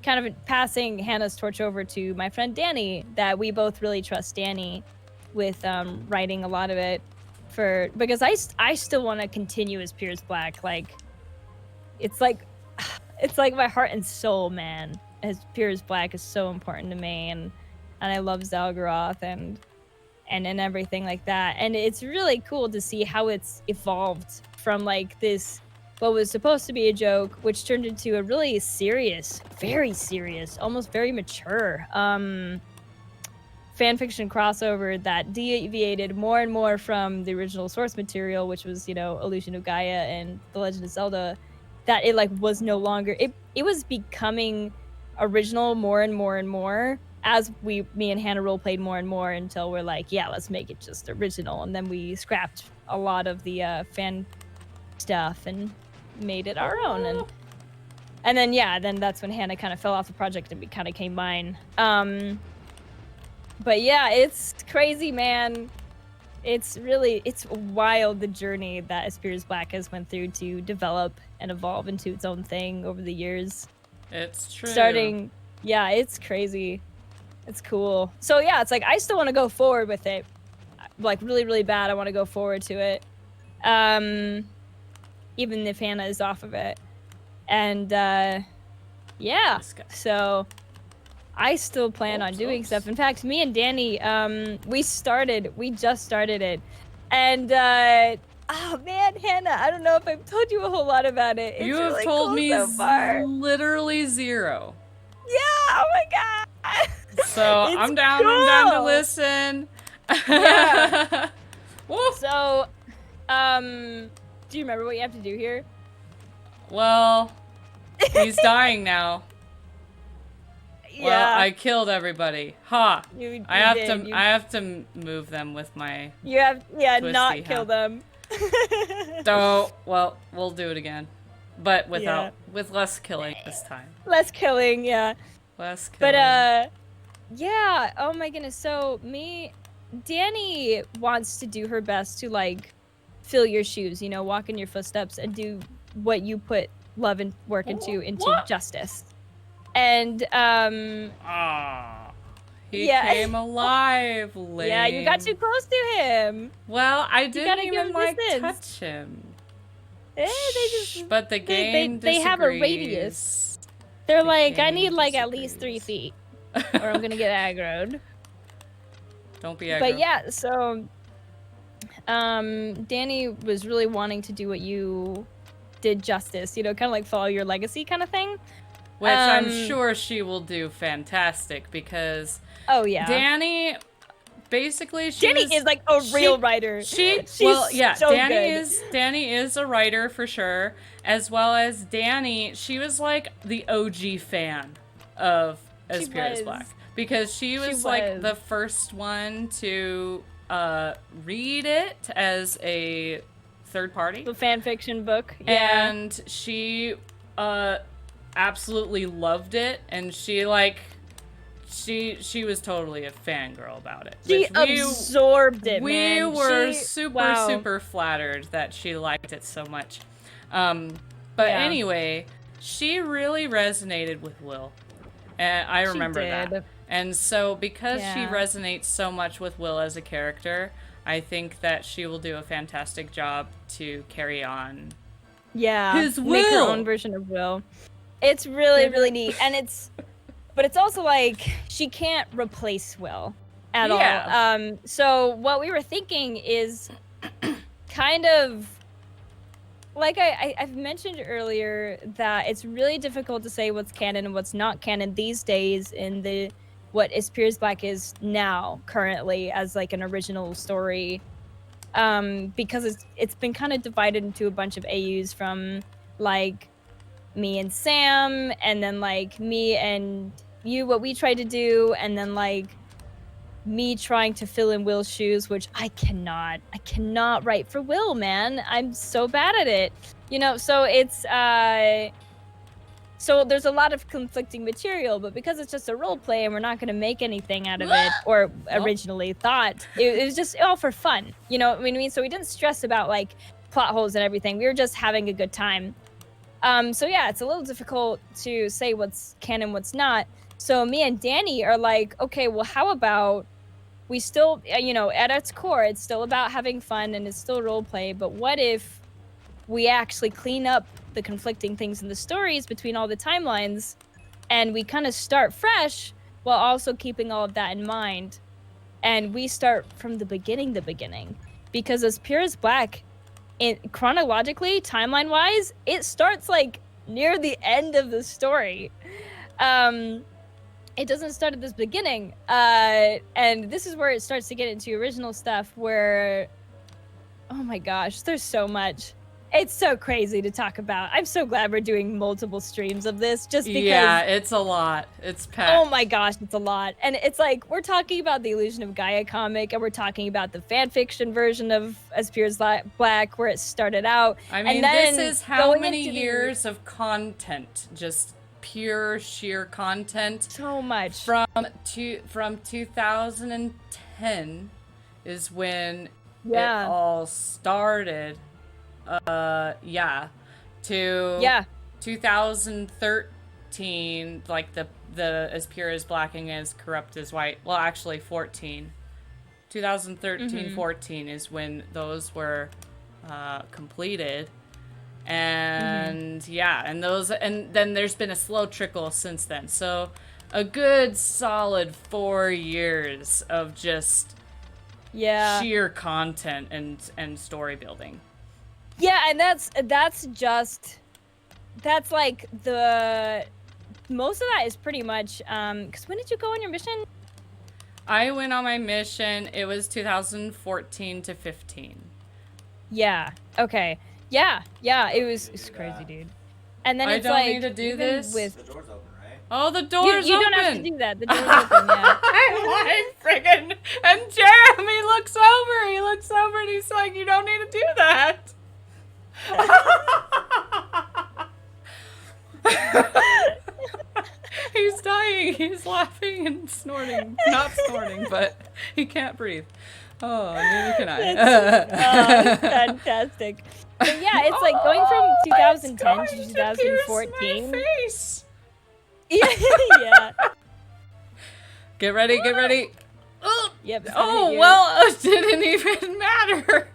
kind of passing Hannah's torch over to my friend Danny, that we both really trust Danny with writing a lot of it, because I still want to continue as Piers Black. Like, it's like my heart and soul, man. As Piers Black is so important to me, and I love Zalgoroth and everything like that. And it's really cool to see how it's evolved from like this, what was supposed to be a joke, which turned into a really serious, very serious, almost very mature fanfiction crossover that deviated more and more from the original source material, which was, Illusion of Gaia and The Legend of Zelda, that it like was no longer, it was becoming original more and more and more as me and Hannah role played more and more, until we're like, yeah, let's make it just original. And then we scrapped a lot of the fan stuff and made it our own. And then then that's when Hannah kind of fell off the project and kind of came mine. But yeah, it's crazy, man. It's wild, the journey that Aspires Black has went through to develop and evolve into its own thing over the years. It's true. It's crazy. It's cool. So yeah, it's like I still want to go forward with it, like really, really bad. I want to go forward to it, even if Hannah is off of it. And yeah, so I still plan on doing stuff. In fact, me and Danny, we just started it. And, oh man, Hannah, I don't know if I've told you a whole lot about it. It's You have really told cool me so far. literally zero. Yeah, oh my god. So I'm down to listen. Yeah. Woo. So, do you remember what you have to do here? Well, he's dying now. Yeah. Well, I killed everybody. Ha! You I did. have to move them with my. You have, yeah, twisty, not kill them. So, well, we'll do it again, but with less killing this time. Less killing, yeah. Less killing. But yeah. Oh my goodness. So Danny wants to do her best to like fill your shoes. You know, walk in your footsteps and do what you put love and work into justice. And he came alive, lame. Yeah, you got too close to him. Well, I didn't even like distance. touch him. But the game they have a radius. They're like, I need like at least 3 feet, or I'm gonna get aggroed. Don't be aggro. But yeah, so Danny was really wanting to do what you did justice, you know, kind of like follow your legacy kind of thing. Which I'm sure she will do fantastic because Danny basically Danny is like a real writer. She's so Danny is a writer for sure, as well as Danny, she was like the OG fan of As Pure as Black because she was like the first one to read it as a third party. The fan fiction book. Yeah. And she absolutely loved it, and she was totally a fangirl about it. She absorbed it, We were super flattered that she liked it so much. But anyway, she really resonated with Will. And I remember that. And so because she resonates so much with Will as a character, I think that she will do a fantastic job to carry on his Will. Make her own version of Will. It's really, really neat. And but it's also like, she can't replace Will at all. So what we were thinking is kind of, like I've mentioned earlier, that it's really difficult to say what's canon and what's not canon these days in what As Pure as Black is now, currently, as like an original story. Because it's been kind of divided into a bunch of AUs from like me and Sam, and then like me and you, what we tried to do, and then like me trying to fill in Will's shoes, which I cannot write for Will, man. I'm so bad at it, you know. So it's so there's a lot of conflicting material, but because it's just a role play and we're not going to make anything out of it, or originally thought it was just all for fun, you know what I mean? So we didn't stress about like plot holes and everything. We were just having a good time. So yeah, it's a little difficult to say what's canon, what's not. So me and Danny are like, okay, well, how about we still, you know, at its core, it's still about having fun and it's still role play, but what if we actually clean up the conflicting things in the stories between all the timelines, and we kind of start fresh while also keeping all of that in mind, and we start from the beginning, because As Pure as Black, chronologically, timeline-wise, it starts like near the end of the story. It doesn't start at this beginning, and this is where it starts to get into original stuff where, oh my gosh, there's so much. It's so crazy to talk about. I'm so glad we're doing multiple streams of this, just because. Yeah, it's a lot. It's packed. Oh my gosh, it's a lot. And it's like, we're talking about the Illusion of Gaia comic, and we're talking about the fanfiction version of As Pure as Black, where it started out. I mean, and then this is how many years of content, just pure, sheer content. So much. From 2010 is when it all started. To 2013, like the As Pure as Black and As Corrupt as White. Well, actually 2013, 14 is when those were completed. And and then there's been a slow trickle since then. So a good solid 4 years of just sheer content and story building. Yeah, and that's like the most of that is pretty much because when did you go on your mission? I went on my mission, it was 2014 to 15. Yeah. Okay. Yeah. It's crazy, dude. And then it's like I don't need to do this. The door's open, right? Oh, the door's you open. You don't have to do that. The door's open. Yeah. I friggin' and Jeremy looks over. He looks over and he's like, "You don't need to do that." He's dying. He's laughing and snorting. Not snorting, but he can't breathe. Oh, neither can I. Fantastic. But yeah, it's like going from 2010 to 2014. Pierce my face. Yeah. Get ready. Get ready. Oh, yep. Oh, well, it didn't even matter.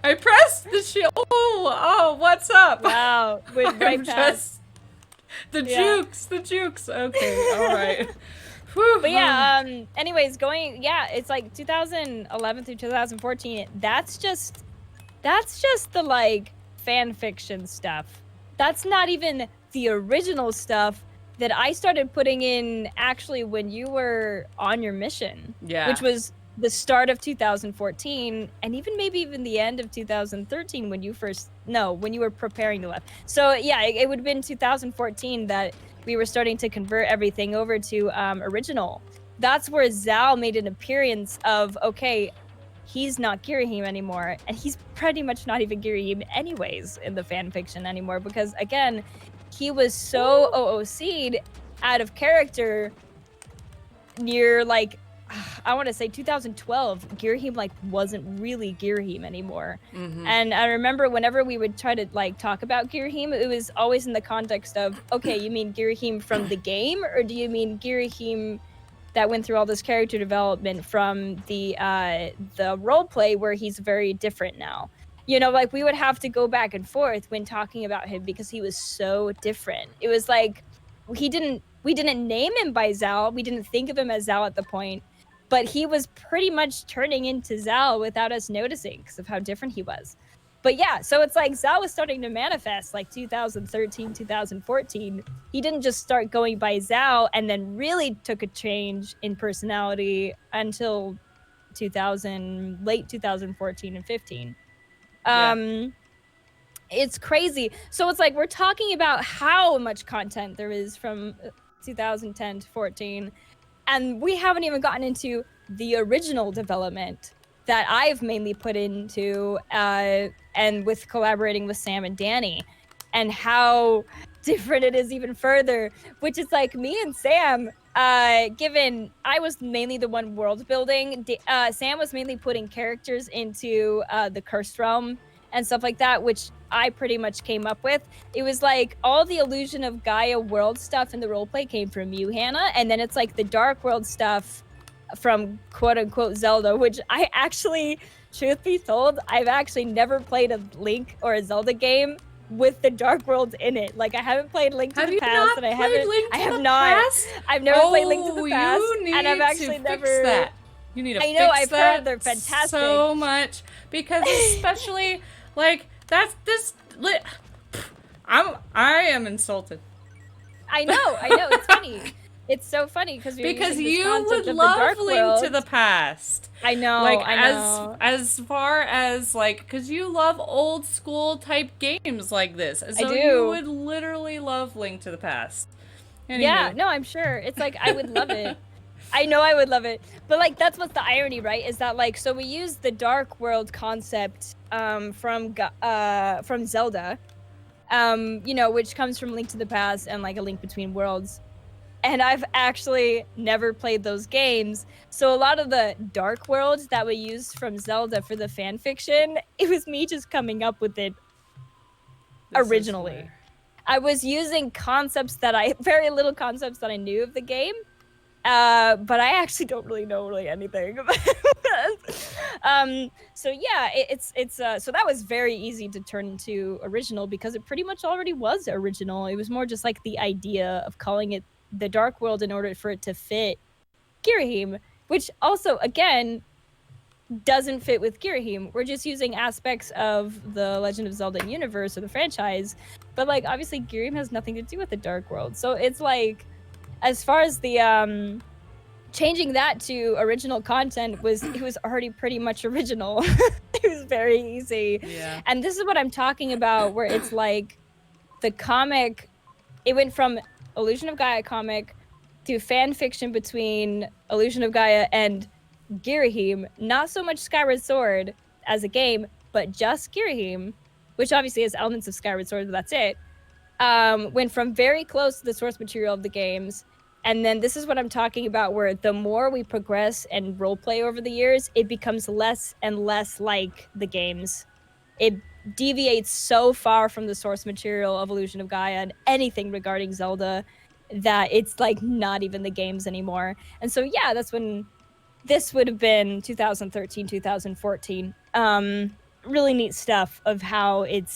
I pressed the shield. Oh, what's up? Wow. Went right past. The jukes. Okay, all right. Whew. But yeah, anyways, it's like 2011 through 2014. That's just the like fan fiction stuff. That's not even the original stuff that I started putting in actually when you were on your mission. Yeah. Which was the start of 2014 and maybe even the end of 2013 when you were preparing to left. So yeah, it would have been 2014 that we were starting to convert everything over to original. That's where Zal made an appearance of, okay, he's not Girahim anymore, and he's pretty much not even Girahim anyways in the fan fiction anymore, because again, he was so OOC'd out of character near like, I want to say 2012, Girahim like wasn't really Girahim anymore. Mm-hmm. And I remember whenever we would try to like talk about Girahim, it was always in the context of, okay, you mean Girahim from the game, or do you mean Girahim that went through all this character development from the role play where he's very different now? You know, like we would have to go back and forth when talking about him because he was so different. It was like we didn't name him by Zal. We didn't think of him as Zal at the point. But he was pretty much turning into Zal without us noticing because of how different he was. But yeah, so it's like Zal was starting to manifest like 2013, 2014. He didn't just start going by Zal and then really took a change in personality until late 2014 and 15. It's crazy. So it's like we're talking about how much content there is from 2010 to 14. And we haven't even gotten into the original development that I've mainly put into, and with collaborating with Sam and Danny, and how different it is even further, which is like me and Sam, given I was mainly the one world building, Sam was mainly putting characters into the Cursed Realm and stuff like that, which I pretty much came up with. It was like all the Illusion of Gaia world stuff in the roleplay came from you, Hannah, and then it's like the Dark World stuff from quote-unquote Zelda, which I actually, truth be told, I've actually never played a Link or a Zelda game with the Dark World in it. Like I haven't played Link to the Past, and I've never played Link to the Past, and I've actually never. That. You need to fix that. I know, I've heard they're fantastic so much, because especially like that's this. I am insulted. I know. It's funny. It's so funny because you would love Link to the Past. I know. Like I know. as far as like, because you love old school type games like this, so I do. You would literally love Link to the Past. Anywho. Yeah. No, I'm sure. It's like I would love it. I know I would love it. But like that's what's the irony, right? Is that like so we use the Dark World concept from Zelda, you know, which comes from Link to the Past and like A Link Between Worlds. And I've actually never played those games. So a lot of the Dark World that we used from Zelda for the fan fiction, it was me just coming up with it originally. I was using very little concepts that I knew of the game. But I actually don't really know anything about it. So yeah, so that was very easy to turn into original because it pretty much already was original. It was more just like the idea of calling it the Dark World in order for it to fit Girahim, which also, again, doesn't fit with Girahim. We're just using aspects of the Legend of Zelda universe or the franchise, but like obviously Girahim has nothing to do with the Dark World. So it's like, as far as the changing that to original content it was already pretty much original. It was very easy. Yeah. And this is what I'm talking about, where it's like the comic, it went from Illusion of Gaia comic to fan fiction between Illusion of Gaia and Girahim, not so much Skyward Sword as a game, but just Girahim, which obviously has elements of Skyward Sword, but that's it. Went from very close to the source material of the games. And then this is what I'm talking about, where the more we progress and roleplay over the years, it becomes less and less like the games. It deviates so far from the source material of Illusion of Gaia and anything regarding Zelda that it's like not even the games anymore. And so, yeah, that's when this would have been 2013, 2014. Really neat stuff of how it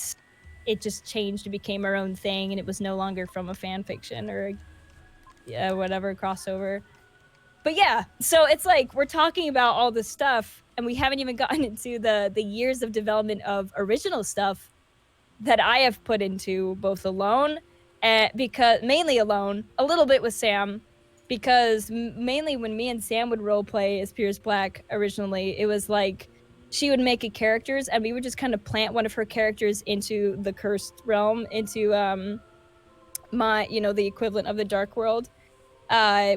just changed and became our own thing, and it was no longer from a fan fiction or whatever crossover. But yeah, so it's like we're talking about all this stuff, and we haven't even gotten into the years of development of original stuff that I have put into both alone, because mainly alone, a little bit with Sam, because mainly when me and Sam would roleplay as Piers Black originally, it was like she would make characters, and we would just kind of plant one of her characters into the cursed realm, into the equivalent of the Dark World,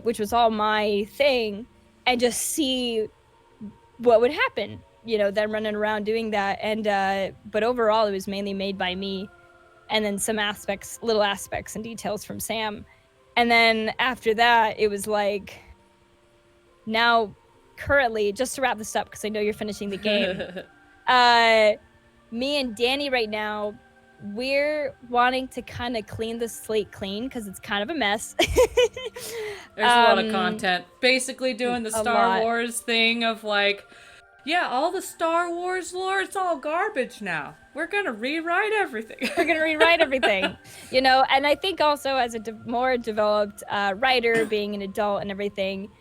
which was all my thing, and just see what would happen. Them running around doing that, and but overall, it was mainly made by me, and then some little aspects and details from Sam. And then after that, it was like, now, currently, just to wrap this up, because I know you're finishing the game, me and Danny right now, we're wanting to kind of clean the slate clean, because it's kind of a mess. There's a lot of content. Basically doing the Star Wars thing of like, yeah, all the Star Wars lore, it's all garbage now. We're going to rewrite everything. And I think also as a more developed writer, being an adult and everything,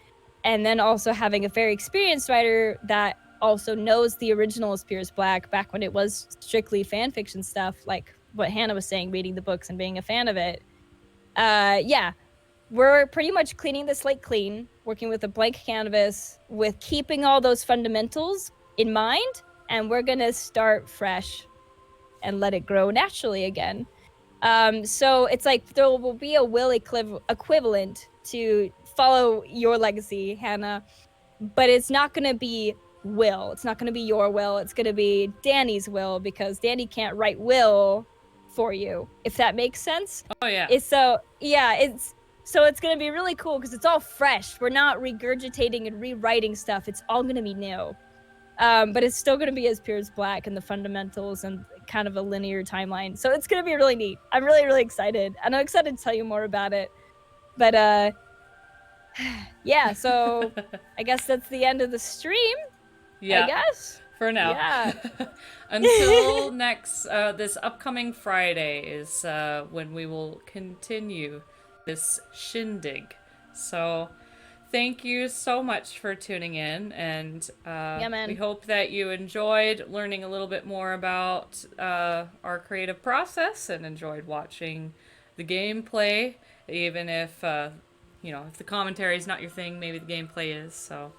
and then also having a very experienced writer that also knows the original Piers Black back when it was strictly fan fiction stuff, like what Hannah was saying, reading the books and being a fan of it. We're pretty much cleaning the slate clean, working with a blank canvas, with keeping all those fundamentals in mind, and we're gonna start fresh and let it grow naturally again. So it's like there will be a will equivalent to follow your legacy, Hannah, but it's not gonna be Will. It's not gonna be your will. It's gonna be Danny's will, because Danny can't write will for you, if that makes sense. Oh yeah. So it's going to be really cool, because it's all fresh. We're not regurgitating and rewriting stuff. It's all going to be new. But it's still going to be as Piers Black and the fundamentals and kind of a linear timeline. So it's going to be really neat. I'm really, really excited. And I'm excited to tell you more about it. But yeah, so I guess that's the end of the stream. Yeah. I guess. For now. Yeah. Until this upcoming Friday is when we will continue this shindig. So thank you so much for tuning in, and we hope that you enjoyed learning a little bit more about our creative process and enjoyed watching the gameplay, even if if the commentary is not your thing, maybe the gameplay is. So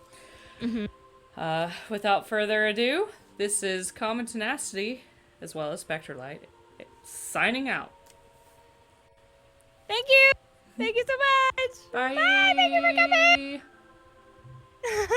without further ado, this is Common Tenacity as well as Spectrolite signing out. Thank you. Thank you so much. Bye. Bye. Thank you for coming.